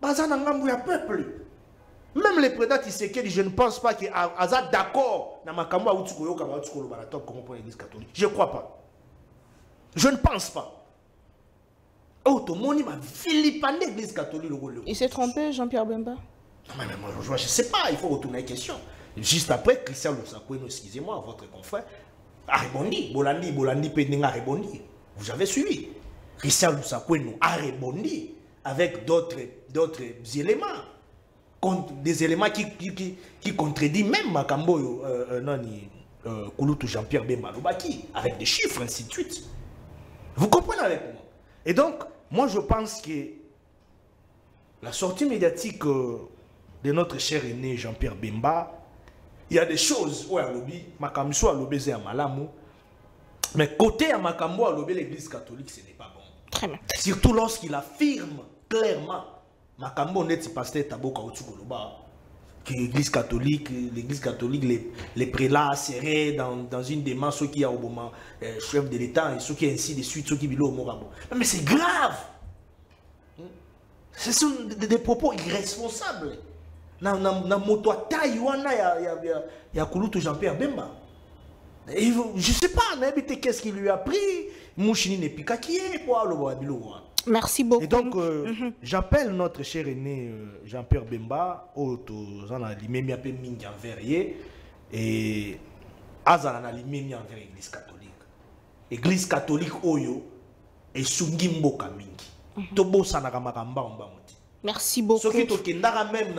Bazana ngambu ya peuple. Même le président Tshisekedi, je ne pense pas qu'il a d'accord dans ma kamwa utsuko yoka ba utsuko lo balatok comme pour l'église catholique. Je ne crois pas. Je ne pense pas. Oh, tout le monde m'a vilipendé l'église catholique. Il s'est trompé, Jean-Pierre Bemba? Non, mais moi, je ne sais pas, il faut retourner à la question. Juste après, Christian Lusakoueno, excusez-moi, votre confrère, a répondu. Bolandi Péninga a répondu. Vous avez suivi. Christian Lusakoueno a répondu avec d'autres éléments. Des éléments qui contredisent même Makambo Kouloutou Jean-Pierre Bemba Lobaki, avec des chiffres, ainsi de suite. Vous comprenez avec moi? Et donc, moi je pense que la sortie médiatique de notre cher aîné Jean-Pierre Bemba, il y a des choses où à lobby, Makambo à lobby c'est à Malamou, mais côté à Makambo à lobby l'église catholique, ce n'est pas bon. Très bien. Surtout lorsqu'il affirme clairement, Makambo n'est pas pasteur Taboka Otsukoloba, que l'église catholique, les prélats seraient dans une démarche, ceux qui a au moment chef de l'État, et ceux qui ainsi de suite, ceux qui vivent au Morabo. Mais c'est grave. Ce sont des propos irresponsables. na moto à taille wana ya Kulutu Jean-Pierre Bemba. Et je sais pas, qu'est-ce qu'il lui a pris. Mouchini n'est plus qui est pour le Wabilo. Merci beaucoup. Et donc, j'appelle notre cher aîné Jean-Pierre Bemba, et Azana na limemi envers l'église catholique. Église catholique oyo et sungimbo kamingi. Tobo sanaka makamba mbamuti. Merci beaucoup. Ce qui tokendaka même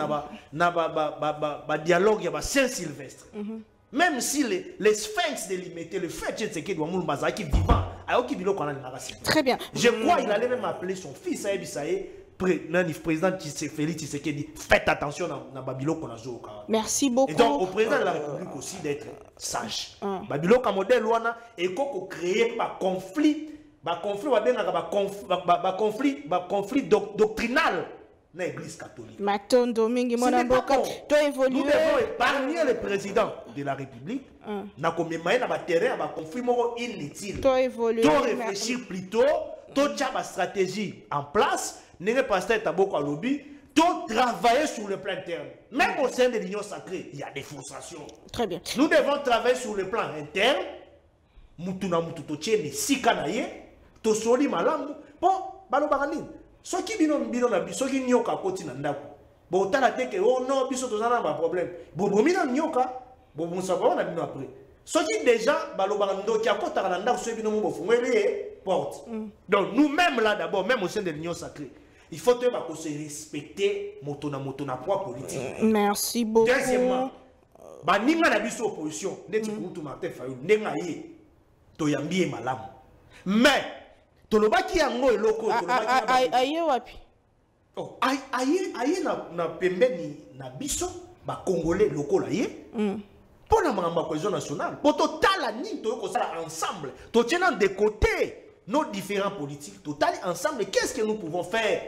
na dialogue ya ba Saint-Sylvestre. Même si les sphinx de l'imité, le fait que c'est doit mourir qui vivant, alors qu'il biloko na nagasi. Très bien. Je crois il allait même appeler son fils à Ebisaye. Président Félix Tshisekedi, faites attention à Babylone qu'on a joué. Merci beaucoup. Et donc, au président de la République aussi d'être sage. Babylone comme modèle, et qu'on crée par conflit doctrinal dans l'église catholique. Matondo mingi mona mboka to évoluer. Nous devons épargner le président de la République. Na combien na ba terrain ba conflit moko inutile. To évoluer. To réfléchir plutôt, to tcha ba stratégie en place. N'est pas à beaucoup à lobby, tout travailler sur le plan interne. Même au sein de l'Union sacrée, il y a des frustrations. Très bien. Nous devons travailler sur le plan interne. Mutuna mututoche ne sikanaye, to soli malamu. Bon, balo barani. Ce qui bino na biso qui nyoka koti na ndako. Bon tala teke oh non biso to zana ba problème. Bobo mina nyoka, bobo nsaba na bino après. Ce qui déjà balo barando qui a kota na ndako so bino mo bofungwele porte. Donc nous-mêmes là d'abord, même au sein de l'Union sacrée, il faut se respecter motona poids politique. Merci beaucoup. Deuxièmement, ninga na biso opposition, neti Kulutu Martin Fayulu, nenga ye to yambie malamu. Mais tolobaki yango eloko tolobaki aye wapi? Oh, aye na pembeni na biso ba congolais lokola ye. Pour la cohésion nationale, pour total ni to ko sala ensemble, to tenant de côté nos différents politiques, total ensemble, qu'est-ce que nous pouvons faire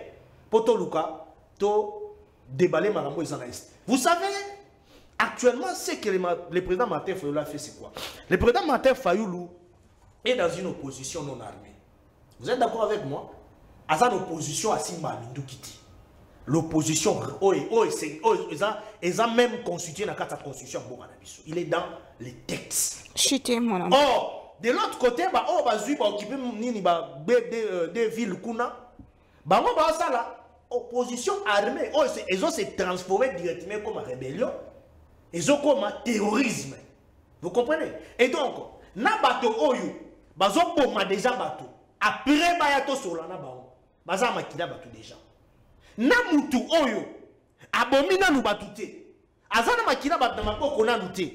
pour tout Luka, to déballer Marambo Est. Vous savez, actuellement, ce que le président Martin Fayulu a fait, c'est quoi? Le président Martin Fayulu est dans une opposition non armée. Vous êtes d'accord avec moi? À une opposition à Simba Mindukiti. L'opposition, ils ont même constitué la carte de constitution. Il est dans les textes. Or, de l'autre côté, on va occuper des villes. Opposition armée, ils ont se transformé directement comme rébellion. Ils ont comme terrorisme. Vous comprenez? Et donc, na bateau oyo, bazo poma déjà bateau. Après bayato solana bao, baza makila bateau déjà. Na mutu oyo, abomina nou batute. Azana makila bateau na mako na lute.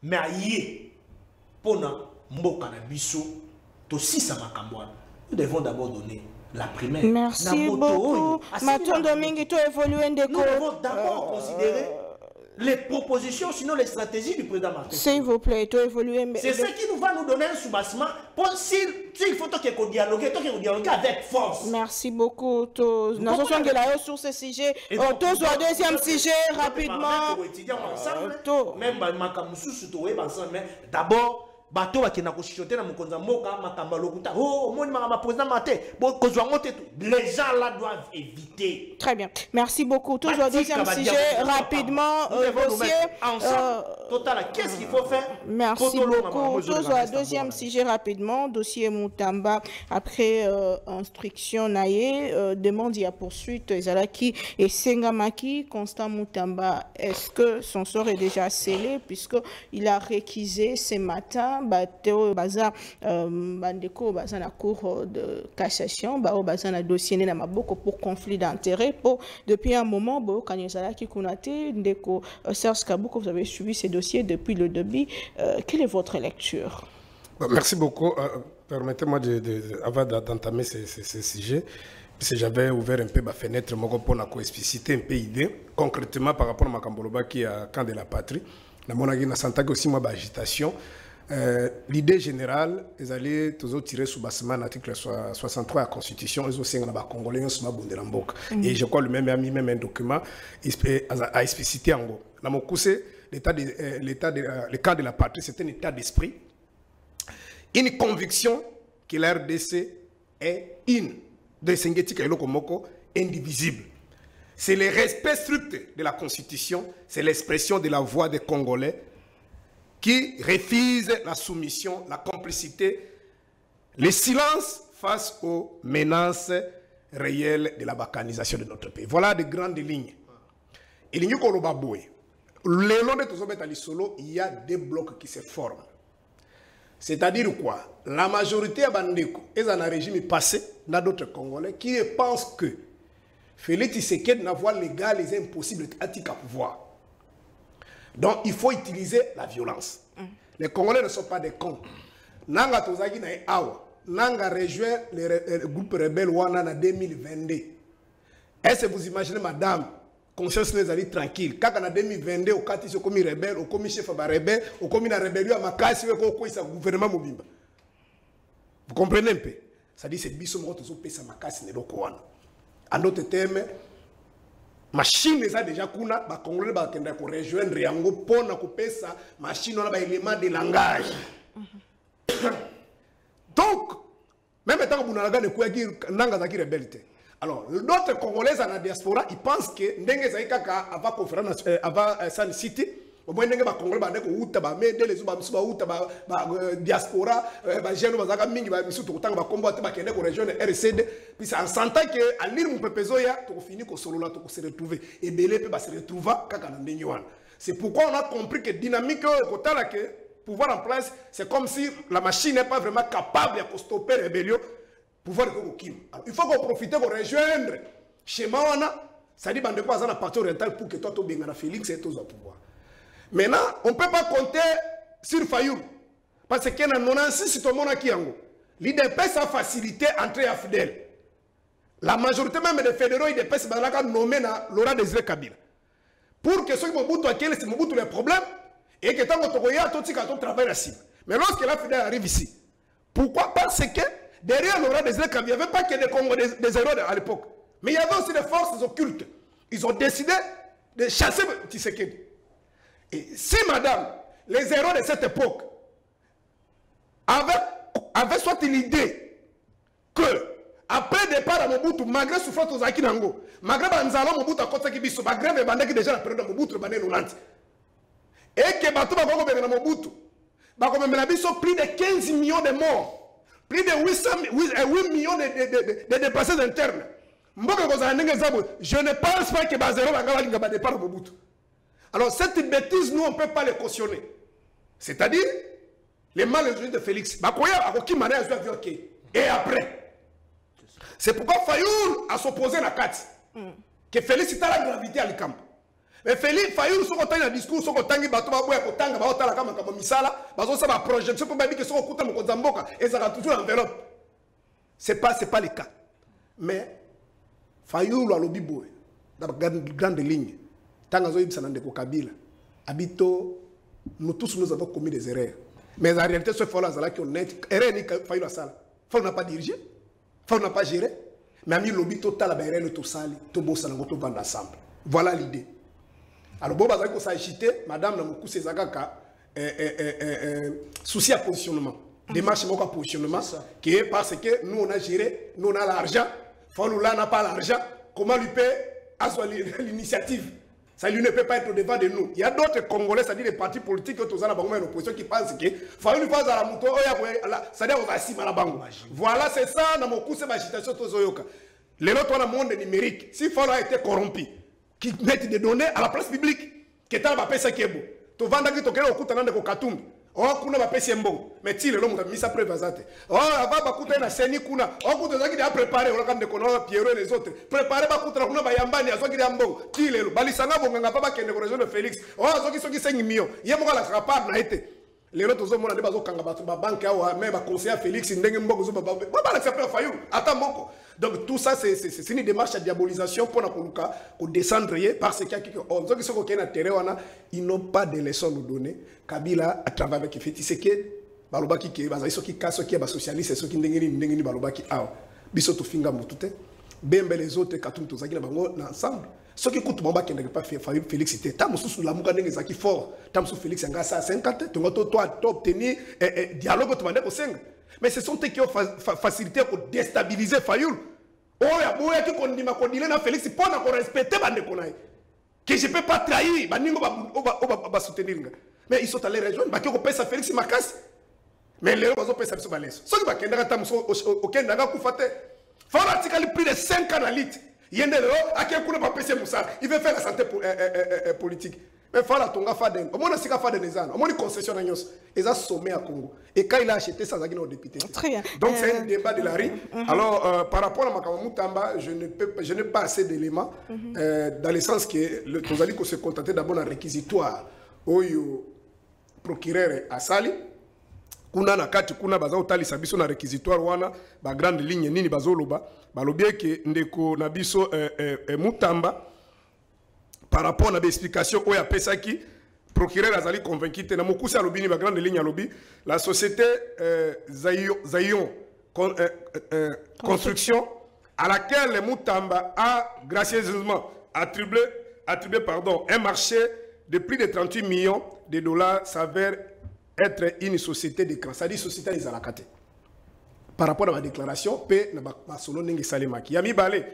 Mais aye, pona mboka na biso, to sisa makambwana. Nous devons d'abord donner la primaire. Merci beaucoup. Matondo mingi to évoluer ndeko. Nous devons d'abord considérer les propositions, sinon les stratégies du président Martin. S'il vous plaît, to évoluer. C'est ce qui nous va nous donner un soubassement pour s'il faut qu'on dialogue avec force. Merci beaucoup. Nous sommes sur ce sujet. Tous au deuxième sujet rapidement. Même d'abord. Bato qui na kochichoter na mukonza moka makamba lokuta oh moni makamba président Martin les gens là doivent éviter. Très bien, merci beaucoup. Toujours deuxième sujet rapidement dossier total, qu'est-ce qu'il faut faire? Merci beaucoup. Toujours deuxième sujet rapidement dossier Mutamba après instruction naie demande à poursuite Ezalaki et Sengamaki Constant Mutamba. Est-ce que son sort est déjà scellé puisque il a réquisé ce matin bateau baza bandeko baza na cour de cassation baza na dossier na maboko pour conflit d'intérêt pour depuis un moment kanyezala ki kunate ndeko Serge Kabouko, vous avez suivi ces dossiers depuis le début. Quelle est votre lecture? Merci beaucoup. Permettez-moi avant d'entamer ce sujet, puisque j'avais ouvert un peu ma fenêtre pour expliciter un peu l'idée concrètement par rapport à Makamboloba qui est à camp de la patrie. Na monagi na santaki aussi moi agitation. L'idée générale, ils allaient toujours tirer sous bassement l'article 63 de la Constitution, ils ont signé dans Congolais, ils ont et je crois le même a mis même un document à expliciter en gros. Dans mon coup, le cas de la patrie, c'est un état d'esprit, une conviction que la RDC est indivisible. C'est le respect strict de la Constitution, c'est l'expression de la voix des Congolais qui refusent la soumission, la complicité, le silence face aux menaces réelles de la balkanisation de notre pays. Voilà de grandes lignes. Il y a le long de tous il y a des blocs qui se forment. C'est-à-dire quoi? La majorité à Bandeko est dans un régime passé, dans d'autres Congolais, qui pensent que Félix Tshisekedi n'a voie légale et impossible à pouvoir. Donc il faut utiliser la violence. Les Congolais ne sont pas des cons. Nanga Tozagi na Awa, Nanga rejoint le groupe rebelle Wana en 2022. Est-ce que vous imaginez, madame, conscience les alliés tranquille. Quand en 2022, au cas où ils ont commis rebelle, au commis chef de rebelle, au commis la rébellion à Makasi, au commis le gouvernement Mobimba. Vous comprenez un peu? Ça dit c'est biso mo to pesa Makasi ne lokowana. En d'autres termes, machine les a déjà kuna ba Congolais ba kenda ko rejoindre yango pona ko pesa machine on a ba élément de langage. Donc même tant que vous n'avez pas de rebelle. Alors, d'autres Congolais en la diaspora, ils pensent que Ndenge Zaïkaka avant conférence avant San City, au moins Ndenge Congolais ba ndeko uta ba mede les uba musuba uta ba diaspora ba jeune ba zaka mingi ba musu to tanga ba kombo ba kende ko région RCD puis en sentant que à lire mon pepezo ya to fini ko solo là to se retrouver et belé peut ba se retrouver kaka na ndenge wana. C'est pourquoi on a compris que dynamique côté là que pouvoir en place, c'est comme si la machine n'est pas vraiment capable de stopper la rébellion. Pouvoir de Kim. Il faut qu'on profite pour rejoindre chez Mawana, ça dit que nous avons un parti oriental pour que toi, tu aies Félix et tous au pouvoir. Maintenant, on ne peut pas compter sur Fayoul. Parce qu'il y a 96 citoyens qui ont l'IDPS a facilité l'entrée à Fidèle. La majorité même des fédéraux IDPS ont nommé Laurent Désiré Kabila. Pour que ceux qui ont les problèmes, et que tant que tu travailles la cible. Mais lorsque la Fidèle arrive ici, pourquoi? Parce que derrière Laurent Désiré Kabila, il n'y avait pas que des Congos, des héros à l'époque. Mais il y avait aussi des forces occultes. Ils ont décidé de chasser Tshisekedi. Et si, madame, les héros de cette époque avaient soit l'idée que, après le départ de Mobutu, malgré souffrance aux Akinango, malgré Banzalo Mobutu à côté de Bisso, malgré les bandits déjà la période de Mobutu, les bandits et que Batou Bakongo Bengana Mobutu, Bakongo Bisso, plus de 15 millions de morts, plus de 8 millions de déplacés internes. Je ne pense pas que Bazero va départ de Mobutu. Alors cette bêtise, nous, on ne peut pas les cautionner. C'est-à-dire, les mal de Félix. Et après. C'est pourquoi Fayoul a s'opposé à la carte. Que Félix était à la gravité à l'Ikamp. Mais Félix, Fayoul, son côté, il a un discours, son côté, il a un projection pour que son côté, et ça va toujours l'enveloppe. Ce n'est pas le cas. Mais Fayoul a lobby boy, dans la grande ligne. Tant que Kabila, habito, nous tous nous avons commis des erreurs. Mais en réalité, ce fois-là, c'est honnête. Erreur n'est pas la salle. Faut n'a pas dirigé, faut n'a pas géré. Mais ami lobby total, la erreur tout sali, tout beau ça n'a pas ensemble. Voilà l'idée. Alors bon, parce que ça a agité, madame n'a beaucoup ses agaka souci à positionnement. Démarche à positionnement, qui est parce que nous on a géré, nous on a l'argent, Fallou là n'a pas l'argent. Comment lui payer l'initiative? Ça lui ne peut pas être au devant de nous. Il y a d'autres Congolais, c'est-à-dire les partis politiques qui sont en opposition qui pensent que faut lui faire la moto, c'est-à-dire aux assises à la banque. Voilà, c'est ça, dans mon coup, c'est ma agitation. Les autres, on a un monde numérique. Si Fallou a été corrompu, qui mettent des données à la place publique, qui est à la paix, qui est beau. Tu vas dans le coup, tu vas dans le Katoum. Oh, kuna ba pesi mbongo. Mais ti le long a mis sa preuve azate. Oh, ava ba kuta na seni kuna. Oh, kuta zaki de préparer, on a de kono Pierrot et les autres. Préparer ba kuta kuna ba yambani azoki de mbongo. Ti le balisanga bonga pa ba kende ko région de Félix. Oh, azoki soki 5 millions. Yemo la capable na été. Les autres zo mona de bazo kanga ba banque a même ba conseiller Félix ndenge mbongo zo ba ba la faire Fayou. Attends moko. Donc tout ça c'est une démarche de diabolisation pour nous descendre parce qu'il y a quelqu'un qui sont na terrain wana, ils n'ont pas de leçons à nous donner. Kabila à travers avec Félix Tshisekedi, balobaki ki bazaïso ki kaso ki ba socialiste ceux qui ndengeni balobaki ah biso to finga mutute bembe les autres katum to zaki na bango ensemble. Ceux qui écoutent Mamba qui n'a pas fait Félix c'était tam sous la muka ndenge zaki fort tam sous Félix nga ça 50 to toi obtenir dialogue to mandeko 5. Mais ce sont eux qui ont facilité pour déstabiliser Fayoul. oya boya ki kondima kondile na Félix pona ko respecter bande konai que je peux pas trahir baningo ba soutenir nga mais ils sont allés rejoindre ba ko pesa Félix makasi mais les bazo pesa biso baleso so ki ba kendaka tamuso okendanga kufate fora tikali plus de 5 ans na lit yende lo akekuna ba pesa musala il veut faire la santé politique. Mais fala tonga faden. Au moins sika faden ezana. Au moins concession na nyos. Eza sommet à Congo. Et quand il a acheté ça zaki no député. Très bien. Donc c'est un débat de la rue. Alors par rapport à Makamou Tamba, je n'ai pas assez d'éléments dans le sens que le Tozali ko se contenter d'abord un réquisitoire oyo procureur asali. Kuna na kati kuna baza otali sabiso na réquisitoire wana ba grande ligne nini bazoloba balobie ke ndeko na biso Mutamba par rapport à l'explication où il y a Pesaki, procureur Azali convaincu, na mokusi alobini ba grande ligne alobi, la société Zayon Construction à laquelle Mutamba a gracieusement attribué un marché de plus de 38 millions de dollars s'avère être une société de créance, c'est-à-dire société des alakate. Par rapport à ma déclaration, P na ba solo ndenge salemaki. Yami balé,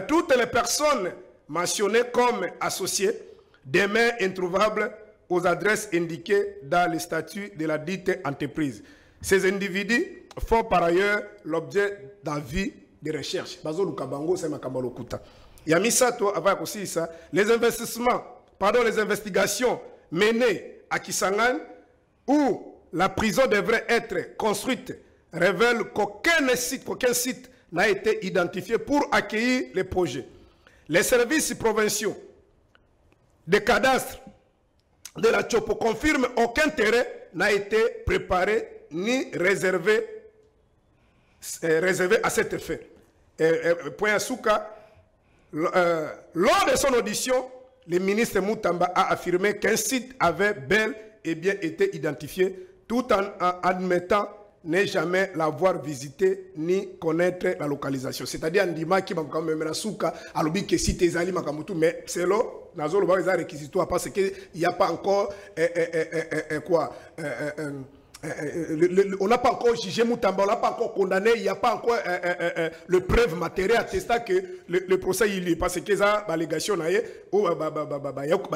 toutes les personnes mentionnés comme associés, demeurent introuvables aux adresses indiquées dans les statuts de la dite entreprise. Ces individus font par ailleurs l'objet d'avis de recherche. Les investigations menées à Kisangani, où la prison devrait être construite, révèlent qu'aucun site n'a été identifié pour accueillir les projets. Les services provinciaux de cadastre de la Chopo confirment qu'aucun terrain n'a été préparé ni réservé à cet effet. Point Souka, lors de son audition, le ministre Mutamba a affirmé qu'un site avait bel et bien été identifié, tout en admettant ne jamais l'avoir visité ni connaître la localisation. C'est-à-dire, Ndima qui m'a même souka, alobi que si tes aliments makamutu, mais c'est là, nazolo ba les réquisitoires parce que il n'y a pas encore on n'a pas encore jugé Mutamba, on n'a pas encore condamné, il n'y a pas encore le preuve matérielle attestant que le procès il est parce que ça allégation na ou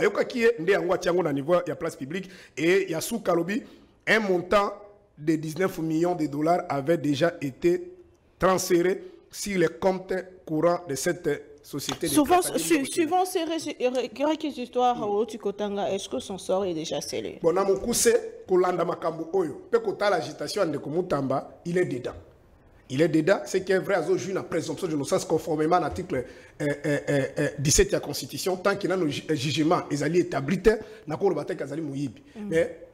yoka qui est ndé angwa tiango na niveau ya place publique et il y a souka lobi un montant de 19 millions de dollars avait déjà été transféré sur les comptes courants de cette société. Souvent, suivant ces réquisitoires au Tikotanga, est-ce que son sort est déjà scellé? Bon, Kolanda Makambo Oyo, Pekota l'agitation de Komutamba, il est dedans. Il est dedans, c'est qu'il est vrai, à une présomption de innocence conformément à l'article 17 de la Constitution, tant qu'il y a un jugement, ils allaient établir, mais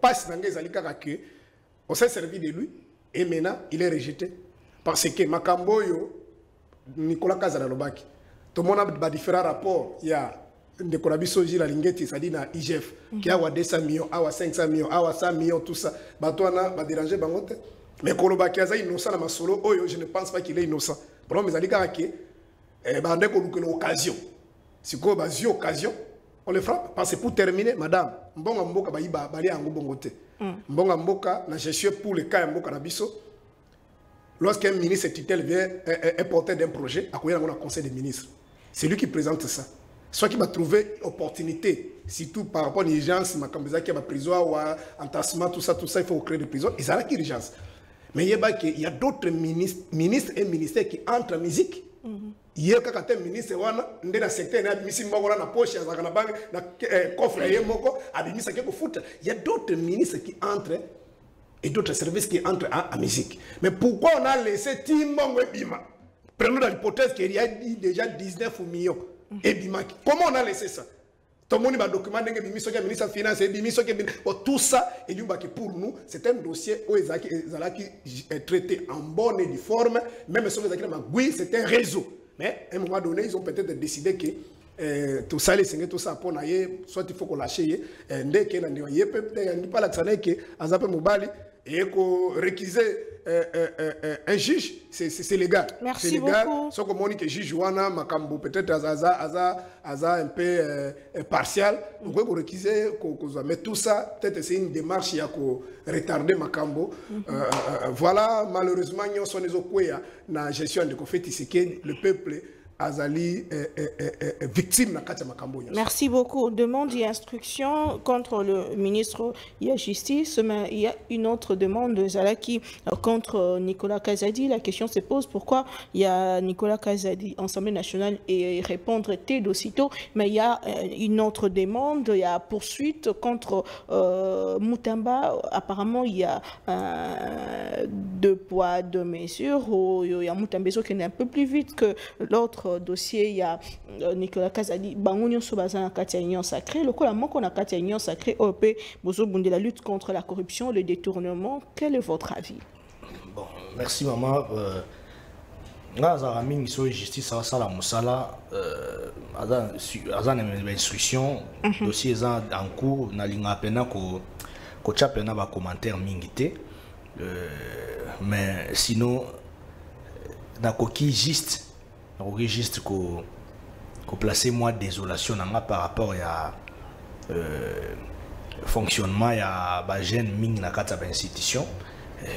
pas si ils allaient que on s'est servi de lui et maintenant il est rejeté. Parce que Makambo Yo, Nicolas Kazanalobaki, tout le monde a différents rapports. Il y a des Korabisoji, la Lingeti, ça dit dans IGF, qui a 200 millions, 500 millions, 100 millions, tout ça. Batouana va déranger Bangote. Mais Kolobaki a innocent dans ma solo, je ne pense pas qu'il est innocent. Pour moi, mais il y a occasion. Si vous avez une occasion, on le frappe. Parce que pour terminer, madame, Mbonga Mboka Baïba, Bali Ango Bongote. Mbonga Mboka, na gestion pour le cas Mboka Nabiso. Lorsqu'un ministre tutelle vient est porteur d'un projet, à quoi il y a un conseil des ministres. C'est lui qui présente ça. Soit qui va trouver opportunité, surtout par rapport à l'urgence, qui a prison ou entassement, tout ça, il faut créer des prisons. Et ça a qui urgence. Mais il y a d'autres ministres et ministères qui entrent en musique. Il y a un ministre qui est dans le secteur, il y a d'autres ministres qui entrent et d'autres services qui entrent en musique. Mais pourquoi on a laissé Timbongo et Bima? Prenons dans l'hypothèse qu'il y a déjà 19 millions et Bima. Comment on a laissé ça? Tout le monde a documenté que le ministre des Finances et tout ça, et pour nous, c'est un dossier où ils ont traité en bonne et due forme, même si c'est un réseau. Mais à un moment donné, ils ont peut-être décidé que tout ça, tout ça, soit il faut qu'on lâche, dès qu'il y a pas la et qu'on réquiser un juge, c'est légal. Merci beaucoup. Ce qu'on dit que juge Wana, Makambo, peut-être un peu partial. On peut requiser mais tout ça, peut-être c'est une démarche qui a retardé Makambo. Voilà, malheureusement, nous sommes dans la gestion de Kofeti, c'est que le peuple Azali victime de Makambo. Merci beaucoup. Demande et instruction contre le ministre de la Justice, mais il y a une autre demande de Zalaki contre Nicolas Kazadi. La question se pose pourquoi il y a Nicolas Kazadi, Assemblée nationale, et répondre d'aussitôt, mais il y a une autre demande, il y a poursuite contre Moutamba. Apparemment, il y a deux poids, deux mesures. Il y a Moutamba qui est un peu plus vite que l'autre dossier. Il y a Nicolas Kazadi, Bangonio Sobazan Katia Union Sacrée, le coup la manque on a Katia Union Sacrée, OP, Bozo Bunde, la lutte contre la corruption, le détournement. Quel est votre avis? Bon, merci maman. Nazarami, sur justice, ça la Moussala, Azan instruction, dossier en cours, na linga pena ko chapena ba commentaire mingité, mais sinon, na coquille juste. Au registre qu'on placer moi désolation par rapport à fonctionnement il y a jeunes ming na kata institution.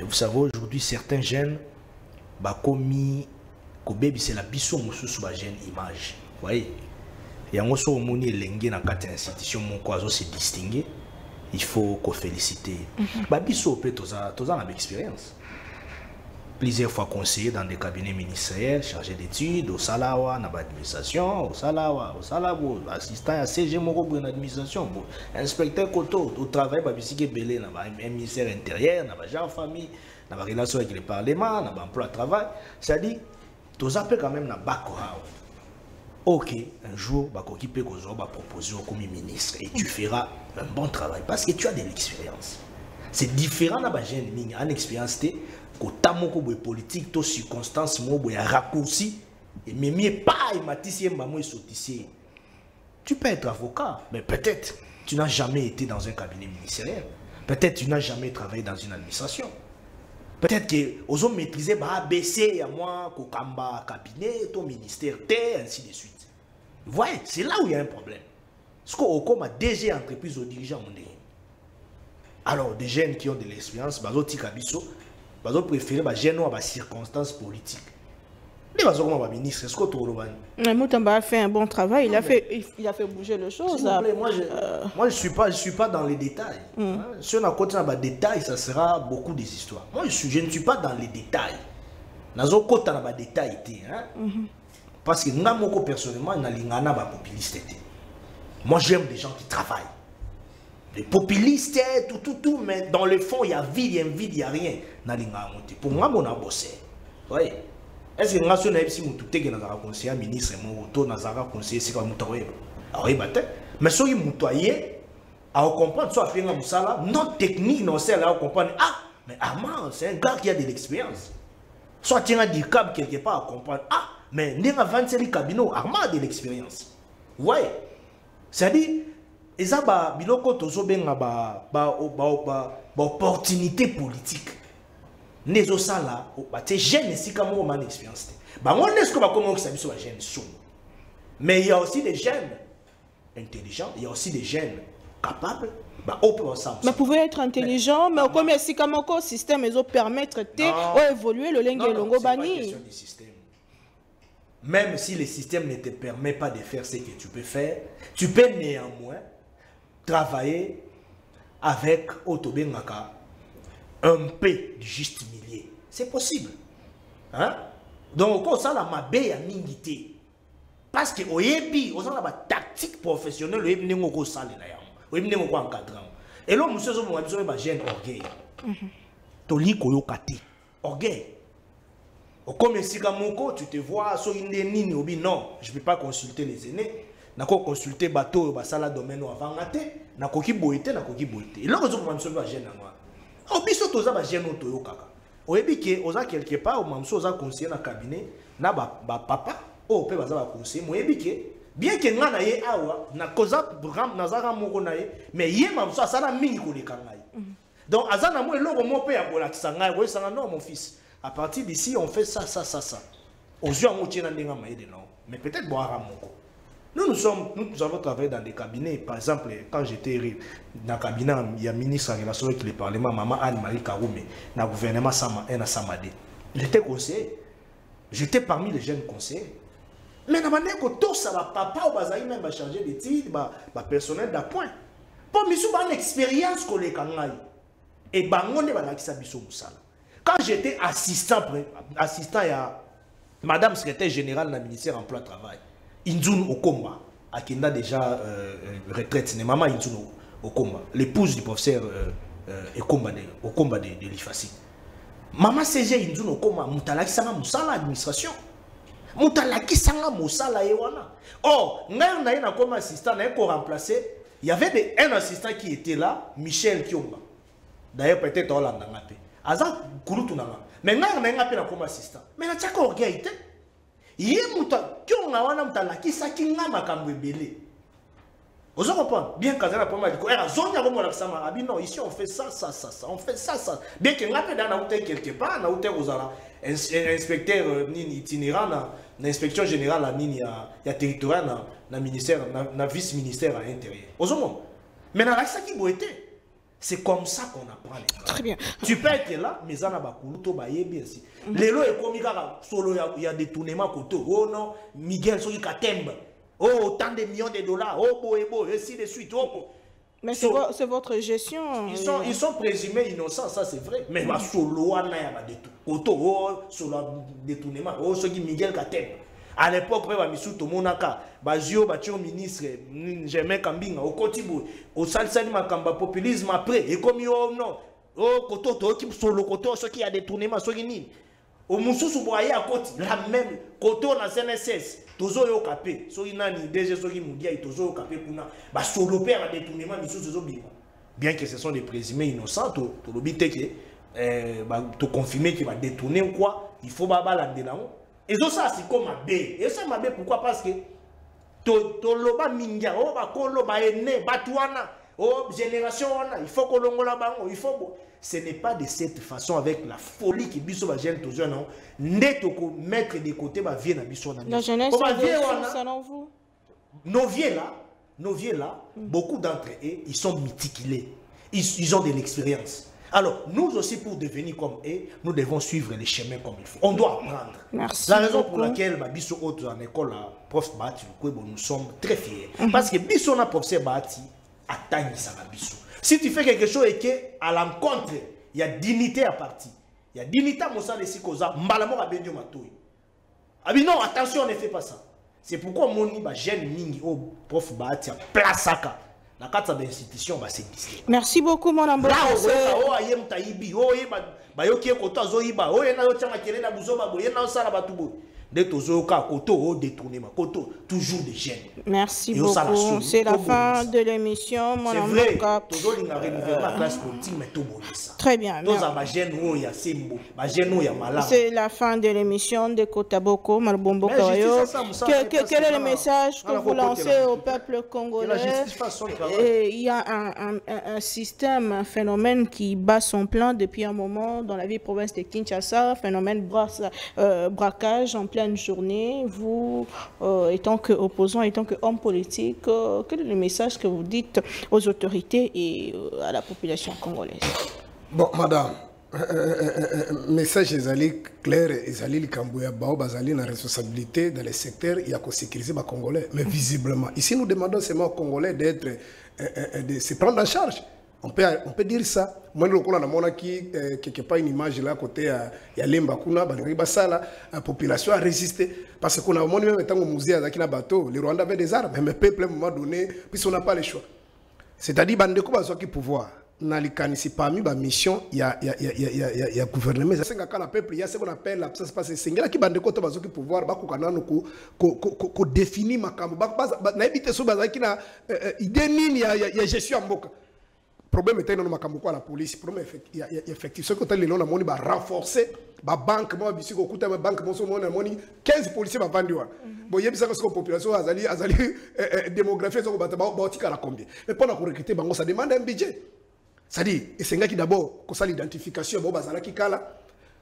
Vous savez aujourd'hui certains jeunes ba commis ko baby c'est la biso mususu ba jeune image. Vous voyez, il y a un so moni lengue na kata institution mon kwazo se distinguer, il faut qu'on félicite. Ba biso peut toza na expérience. Plusieurs fois conseillé dans des cabinets ministériels, chargé d'études, au Salawa, dans l'administration, au Salawa, assistant à CG Moro dans l'administration, inspecteur Koto, au travail, dans le ministère intérieur, dans la genre famille, dans la relation avec le Parlement, dans l'emploi de travail. C'est-à-dire, tu as quand même dans le bac. Ok, un jour, tu peux proposer comme ministre et tu feras un bon travail parce que tu as de l'expérience. C'est différent dans la jeune ligne, en expérience. Kotamoko boy politique to circonstance mo boy raccourci et même pas et maticier maman sotissier. Tu peux être avocat, mais peut-être tu n'as jamais été dans un cabinet ministériel. Peut-être tu n'as jamais travaillé dans une administration. Peut-être que aux hommes maîtriser ba ABC à moi kokamba cabinet ton ministère T ainsi de suite. Vous voyez, c'est là où il y a un problème. Ce qu'on comme a DG entreprise aux dirigeants mondiaux. Alors des jeunes qui ont de l'expérience, bazoti kabiso ils ont préféré les jeunes à circonstances politiques. Mais ils ont ministre, est-ce que tu as Moutamba a fait un bon travail, il a fait bouger les choses. Moi, je suis pas dans les détails. Si on a côté dans les détails, ça sera beaucoup des histoires. Moi, je ne suis pas dans les détails. Dans côté dans les détails, parce que moi, personnellement, je ne suis pas populiste. Moi, j'aime des gens qui travaillent. Les populistes, tout, mais dans le fond, il y a vide, il n'y a rien. Pour moi, on a bossé. Oui. Est-ce que nous avons si nous avons conseiller ministre, nous avons conseiller, c'est comme nous mais si nous avons comprendre, soit faire notre technique, nous avons comprendre, ah, mais Armand, c'est un gars qui a de l'expérience. Soit tu as un câble quelque part à comprendre, ah, mais nous avons 25 cabinets, Armand a de l'expérience. Vous voyez? C'est-à-dire, et ça, biloko tozo benga opportunité politique. Nezo sala, c'est jeune ici comme on a une expérience. On est-ce que comment ça soit jeune son. Mais il y a aussi des jeunes intelligents, il y a aussi des jeunes capables. Mais pouvez être intelligent, mais comme si comme le système ils permettre d'évoluer le lingue longo bani. Même si le système ne te permet pas de faire ce que tu peux faire, tu peux néanmoins travailler avec Otobengaka un peu de juste milieu. C'est possible. Hein? Donc, on a la mabé à mingité. Parce que au yebi, on a la tactique professionnelle, au yebi n'engo sale na yam, au yebi n'engo encadrant. Et là, monsieur zo mo biso ba jeune orgueil. Toli koyo kati. Orgueil. Comme si Kamoko, tu te vois sur une ligne, non, je ne peux pas consulter les aînés. Je peux consulter bateau, basala domaine avant maté, na koki boité, na koki boité. Et là, on a un jeune noir. On biso toza ba jeune otoyo kaka. Oyebi ke oza quelque part, on mamso oza conseiller na cabinet, na ba papa, o pe baza ba conseiller. Oyebi ke bien que nga na ye awa, na koza programme na zara moko na ye, mais ye mamso asala mingi ko le kangai. Donc, Azana, moi, l'eau, mon père, non, mon fils. À partir d'ici, on fait ça. Aux yeux, on tient non. Mais peut-être boire à mon coup. Nous avons travaillé dans des cabinets. Par exemple, quand j'étais dans le cabinet, il y a un ministre en relation avec le Parlement, Maman Anne-Marie Karoume, dans le gouvernement Samade. J'étais conseiller. J'étais parmi les jeunes conseillers. Mais dans le tout ça, papa ou bazaï même va changer d'études, personnel d'appoint. Pour moi, j'ai une expérience que les kangai. Et on est là qui s'habille musala. Quand j'étais assistant à Madame secrétaire générale dans le ministère Emploi Travail, Inzun Okomba, à qui a déjà retraite, c'est maman Inzun Okomba, l'épouse du professeur Okomba de l'IFASI. Maman CG Inzun Okomba, Moutalaki Sanga Moussala administration. Moutalaki Sanga Moussala Ewana. Or, n'a comme assistant, n'a pas remplacé. Il y avait un assistant qui était là, Michel Kiomba. D'ailleurs, peut-être on l'a ngapé. Aza Kouloutounanga. Mais n'a pas comme assistant. Mais n'a pas organisé. Yé mouta Kionga wana Moutalaki Sakinga Makambo Belé. Vous comprenez? Bien quand on a pas mal de choses. Non, ici on fait ça. On fait ça. Bien que n'a pas dans la quelque part, na hôtel aux ala. Inspecteur itinérant l'inspection générale il y a territorial dans ministère dans vice-ministère à l'intérieur. Mais dans ça qui doit être, c'est comme ça qu'on apprend les gens. Très bien. Tu peux être là, mais ça n'a pas coulé, bien si. Les lois est comme solo il y a des tournements côté. Oh non, Miguel Soki Katemba. Oh, autant de millions de dollars. Oh, boy, ainsi de suite. Oh. Mais c'est votre gestion. Ils sont présumés innocents, ça c'est vrai. Mais solo il y a des auto solo détournement. Oh, ce qui Miguel Katem. À l'époque, il y a Missou Tomonaka, Bazio, Batio ministre, Germain Kambinga, au Kotibu, au Salsani Makamba populisme après. Et comme oh non, oh Koto, qui solo Koto, ce qui a détournement, ce qui ni. Au Moussou Souboye à côté, la même Koto dans CNSS. Tozo yo kapé, so inani déjà so qui mudia et tozo yo kapé kuna ba solo père a détournement miso tozo bima. Bien que ce sont des présumés innocents, to lobité que to confirmer qu'il va détourner ou quoi, il faut ba balande là. Et ça c'est comme mabé. Et ça mabé pourquoi? Parce que to loba mingia o ba kolo ba ene batwana oh génération il faut que l'on la bango, il faut. Ce n'est pas de cette façon avec la folie qui biso ba jeune toujours non. Neto ko mettre de côté ba vie na biso na. La jeunesse selon vous. Nos vieux là, beaucoup d'entre eux, ils sont méticulés. Ils ont de l'expérience. Alors, nous aussi, pour devenir comme eux, nous devons suivre les chemins comme il faut. On doit apprendre. Merci la raison beaucoup. Pour laquelle biso autres en école prof Bati, nous sommes très fiers. Parce que biso na professeur Bati atteigne ça biso. Si tu fais quelque chose et que à l'encontre, il y a dignité à partir. Il y a dignité à Moussa de Sikoza, Mbalamo à Bendio Matoui. Ah mais non, attention, on ne fait pas ça. C'est pourquoi mon jeune mingi au prof Bati place saka. La carte d'institution va s'exister. Merci beaucoup, mon ambassadeur. Là, oh, ayem taibi, oh, ba yo ki ko to zo iba, oh, na yo tanga kele na buzo ba bo, ye na sala batubo. De tozo ka koto o détournement, koto toujours des jeunes. Merci beaucoup. C'est la fin de l'émission, mon ambassadeur. C'est vrai. Tozo linga renouveler la classe politique mais to bonisa. Très bien. Toza ba jeune o ya sembo, ba jeune o ya mala. C'est la fin de l'émission de Kotaboko Malbombo Kayo. Quel est le message que vous lancez au peuple congolais? Il y a un système, un phénomène qui bat son plein depuis un moment dans la ville province de Kinshasa, phénomène braquage en pleine journée. Vous, étant qu'opposant, étant qu'homme politique, quel est le message que vous dites aux autorités et à la population congolaise? Bon, madame, message est clair, les Cambouya Bao, Bazali, la responsabilité dans les secteurs, il y a qu'à sécuriser les Congolais. Mais visiblement, ici nous demandons seulement aux Congolais de se prendre en charge. On peut dire ça. Moi, je vois quelque part une image là, à côté, il y a l'Embakuna, la population a résisté. Parce qu'on a même temps au musée, avec un bateau, les Rwandais avaient des armes, mais le peuple, à un moment donné, puisqu'on n'a pas le choix. C'est-à-dire, Bandeko a qui pouvoir. Dans les canissi parmi la mission, il y a gouvernement. C'est quand le peuple, il y a ce qu'on appelle la ça passe. C'est là qui Bandeko a qui pouvoir, ko définir ma cambo. Na éviter ce bazar qui na idée ni il y a gestion en boka. Problème était dans ma cambo quoi la police. Problème il y a effectif. Ce que tu as les lois, on va renforcer. La banque, moi, je suis au côté de la banque, moi, 15 policiers vont vendre. Bon, il y a besoin que la population a démographie, ça va combien. Mais pendant qu'on recrute, ça demande un budget. c'est-à-dire et qui d'abord que ça l'identification bon bazala ki kala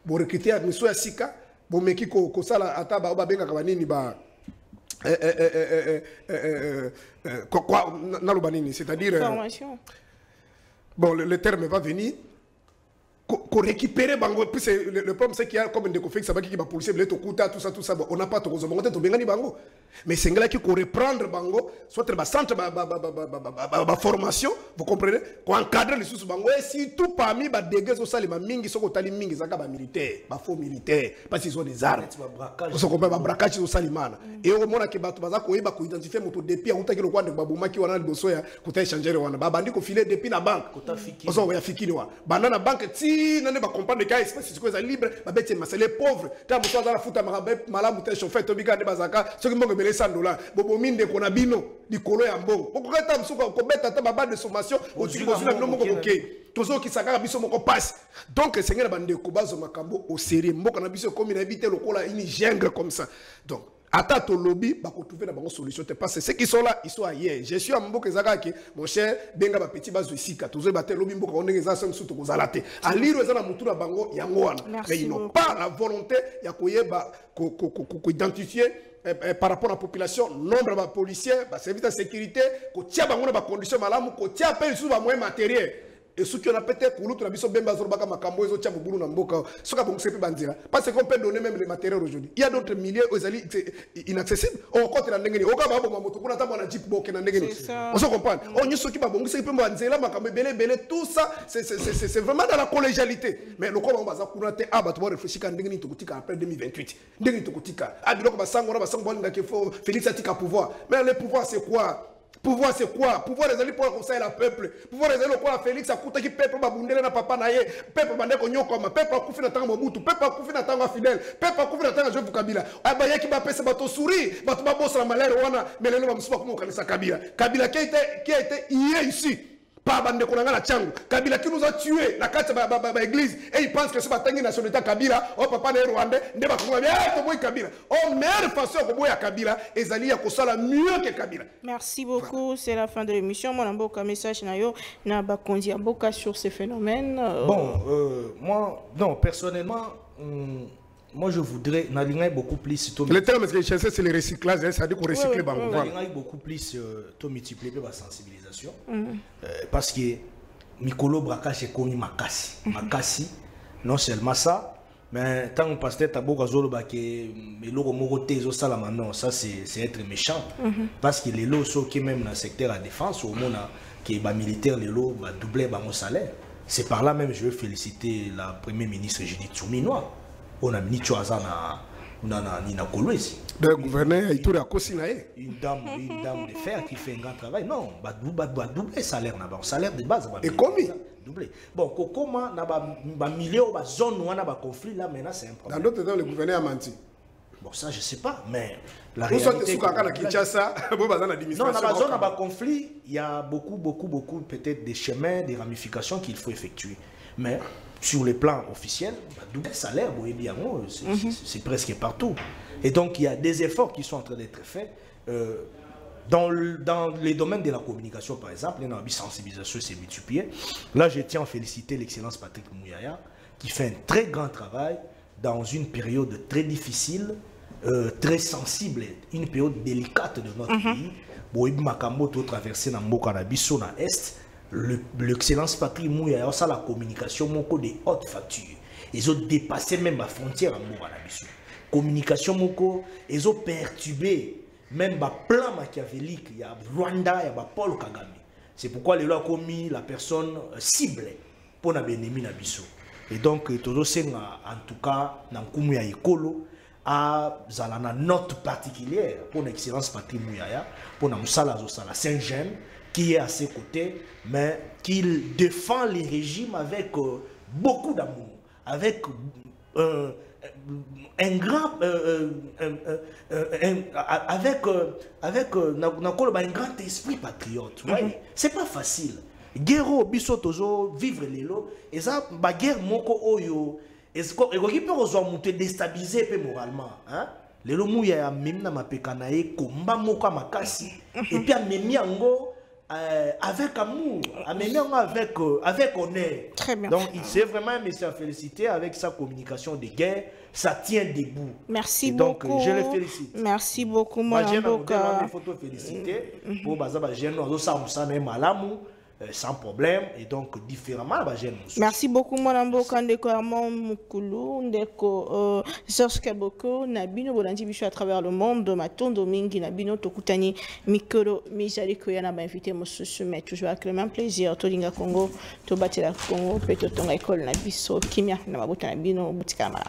bon recruter à monsieur Sika bon meki ko ça la ata ba benga kabanini ba quoi nalobanini c'est-à-dire formation. Bon le terme va venir qu'on récupérer bango puis le problème c'est qu'il y a comme des conflits ça va qui va policier blé to kuta tout ça bon, on n'a pas trop besoin to bengani bango mais c'est là qui qu'on reprendre bango soit ba centre ba formation vous comprenez qu'on encadre les sous bango et si tout parmi ba dégâts au salima mingi soko tali mingi zaka ba militaire ba faux militaire parce qu'ils ont des armes on se comprend ba braquage au salimana et au moment que bato baza ko yeba ko identifier moto depuis a utaki le kwande ba bomaki wana liboso ya kuta échanger wana ba bandi ko filer depuis na banque on so ya fikini wa banda na banque ti nane ba comprendre que espace c'est quoi libre ba bête mais c'est les pauvres ta moto za la futa malamu te chauffeur to biga ne bazaka so ki mbongo belé $100 bobo minde ko na bino likolo ya mbongo poko kata msuka ko beta ta ba de sommation au tu ko suna bino moko koke tozo ki saka biso moko passe donc seigneur bande ko bazo makambo au sérieux mboka na biso comme il éviter lokola une jungle comme ça donc ata to lobby ba ko trouver na bango solution te parce ceux qui sont là ils sont ailleurs je suis à mboka ezaka ki mon cher benga ba petit bazo isika tozo ba te lobby mboka onenge za sans surtout ko zalate a lire ezana mutu na bango yango wana mais ils n'ont pas la volonté ya koyeba ko identifier par rapport à la population, nombre de policiers, services de sécurité, qu'on tient des conditions malamu, qu'on tient pas les moyens matériels. Et ceux qui ont peut-être pour l'autre, ils ont bien besoin de makambo, ils ont tient beaucoup de mboka. Ce qu'on peut bandira, parce qu'on peut donner même les matériels aujourd'hui. Il y a d'autres milliers aux alliés inaccessibles. On compte la ndengeni. Au cas où on moto, on a un jeep boké na ndengeni. On se comprend. On y s'occupe pas bon, c'est peut bandira makambo belé tout ça, c'est vraiment dans la collégialité. Mais le comment on va ça ah bah tu vas réfléchir quand ndengeni tokotika après 2028. Ndengeni tokotika. Ah biloko ba sango na ba sango ndake faut Félix atika pouvoir. Mais le pouvoir c'est quoi? Pouvoir c'est quoi? Pouvoir les alliés pour conseiller le peuple. Pouvoir les alliés pour Félix a coûté qui peuple va bounder na papa naie. Peuple bande ko nyoko ma peuple a koufi na tanga Mobutu. Peuple a koufi na tanga Fidèle. Peuple a koufi na tanga Joseph Kabila. Abaya qui va pesa bato souri, bato ba bossa la malheur wana mais le ba msupa ko kanisa Kabila. Kabila qui a été hier ici. Pas bande ko na changu. Kabila qui nous a tué la carte ba église et il pense que c'est batangi nationalité Kabila. Oh papa na Rwanda nde ba ko bien ko boy Kabila. Oh meilleure façon ko boy Kabila ezali ya ko sala mieux que Kabila. Merci beaucoup, c'est la fin de l'émission. Mon amboka message nayo na ba konzi amboka sur ces phénomènes. Bon, moi non personnellement moi je voudrais n'aligner beaucoup plus le terme que je cherchais c'est le recyclage, c'est-à-dire qu'on recycle bango. N'aligner beaucoup plus to multiplier la sensibilisation parce que Mikolo braquage est connu makasi non seulement ça mais tant que pasteur taboka zolo ba ke meloko moko te zo sala non ça c'est être méchant parce que les lots sont qui même dans le secteur à défense au monde qui ba militaire les lots va doubler ba mon salaire. C'est par là même je veux féliciter la première ministre Judith Souminois. On a mis Choaza na Kolwezi. Le gouverneur Ituri a cosiné. Une dame de fer qui fait un grand travail. Non, bah doubler salaire là-bas. Salaire de base. Et combien? Doubler. Bon, comment na ba milieu ba zone où on a ba conflit là maintenant c'est un problème. Dans d'autres temps le gouverneur a menti. Bon ça je sais pas mais la réalité. Non, dans la zone à bas conflit, il y a beaucoup peut-être des chemins, des ramifications qu'il faut effectuer. Mais sur le plan officiel, double salaire, c'est presque partout. Et donc il y a des efforts qui sont en train d'être faits. Dans les domaines de la communication, par exemple, il y a une sensibilisation, c'est multiplié. Là, je tiens à féliciter l'excellence Patrick Mouyaya, qui fait un très grand travail dans une période très difficile, très sensible, une période délicate de notre pays. Boïb Makambo, tout traversé dans Mokanabiso, dans l'Est. L'excellence Patrick Mouyaya, ça la communication, moko de haute facture. Ils ont dépassé même la frontière en Mokanabiso. Communication, moko, ils ont perturbé même le plan machiavélique. Il y a Rwanda, il y a Paul Kagame. C'est pourquoi les lois ont commis la personne cible pour la bénémie Nabiso. Et donc, tout ça, en tout cas, dans Koumouya Ekolo, à une note particulière pour l'excellence Patrick Mouyaya, pour Namsala Saint-Jean, qui est à ses côtés, mais qui défend les régimes avec beaucoup d'amour, avec un grand un grand esprit patriote. C'est pas facile. Guerre biso tozo vivre lelo et ça ba guerre moko oyo est-ce qui peut monter déstabiliser peu moralement hein lelo Mouyaya même na mapeka na ye komba moko makasi et puis amemi yango avec amour, avec honneur. Très bien. Donc, c'est vraiment un monsieur à féliciter avec sa communication de guerre. Ça tient debout. Merci beaucoup. Donc, je le félicite. Merci beaucoup, mon Il faut féliciter. Pour sans problème et donc différemment. Merci beaucoup, mon amboka ndeko Armand Mukulu, ndeko Zoske Boko, Nabino Bolandi Bichou à travers le monde, Matondo Mingi, Nabino Tokutani, Mikolo, Mijali Koyana m'a invité mon mais toujours avec le même plaisir. Tolinga Congo, Tobatela Congo, Peto Tonga École Nabiso, Kimia, Namabuta Nabino, Boutika Mala.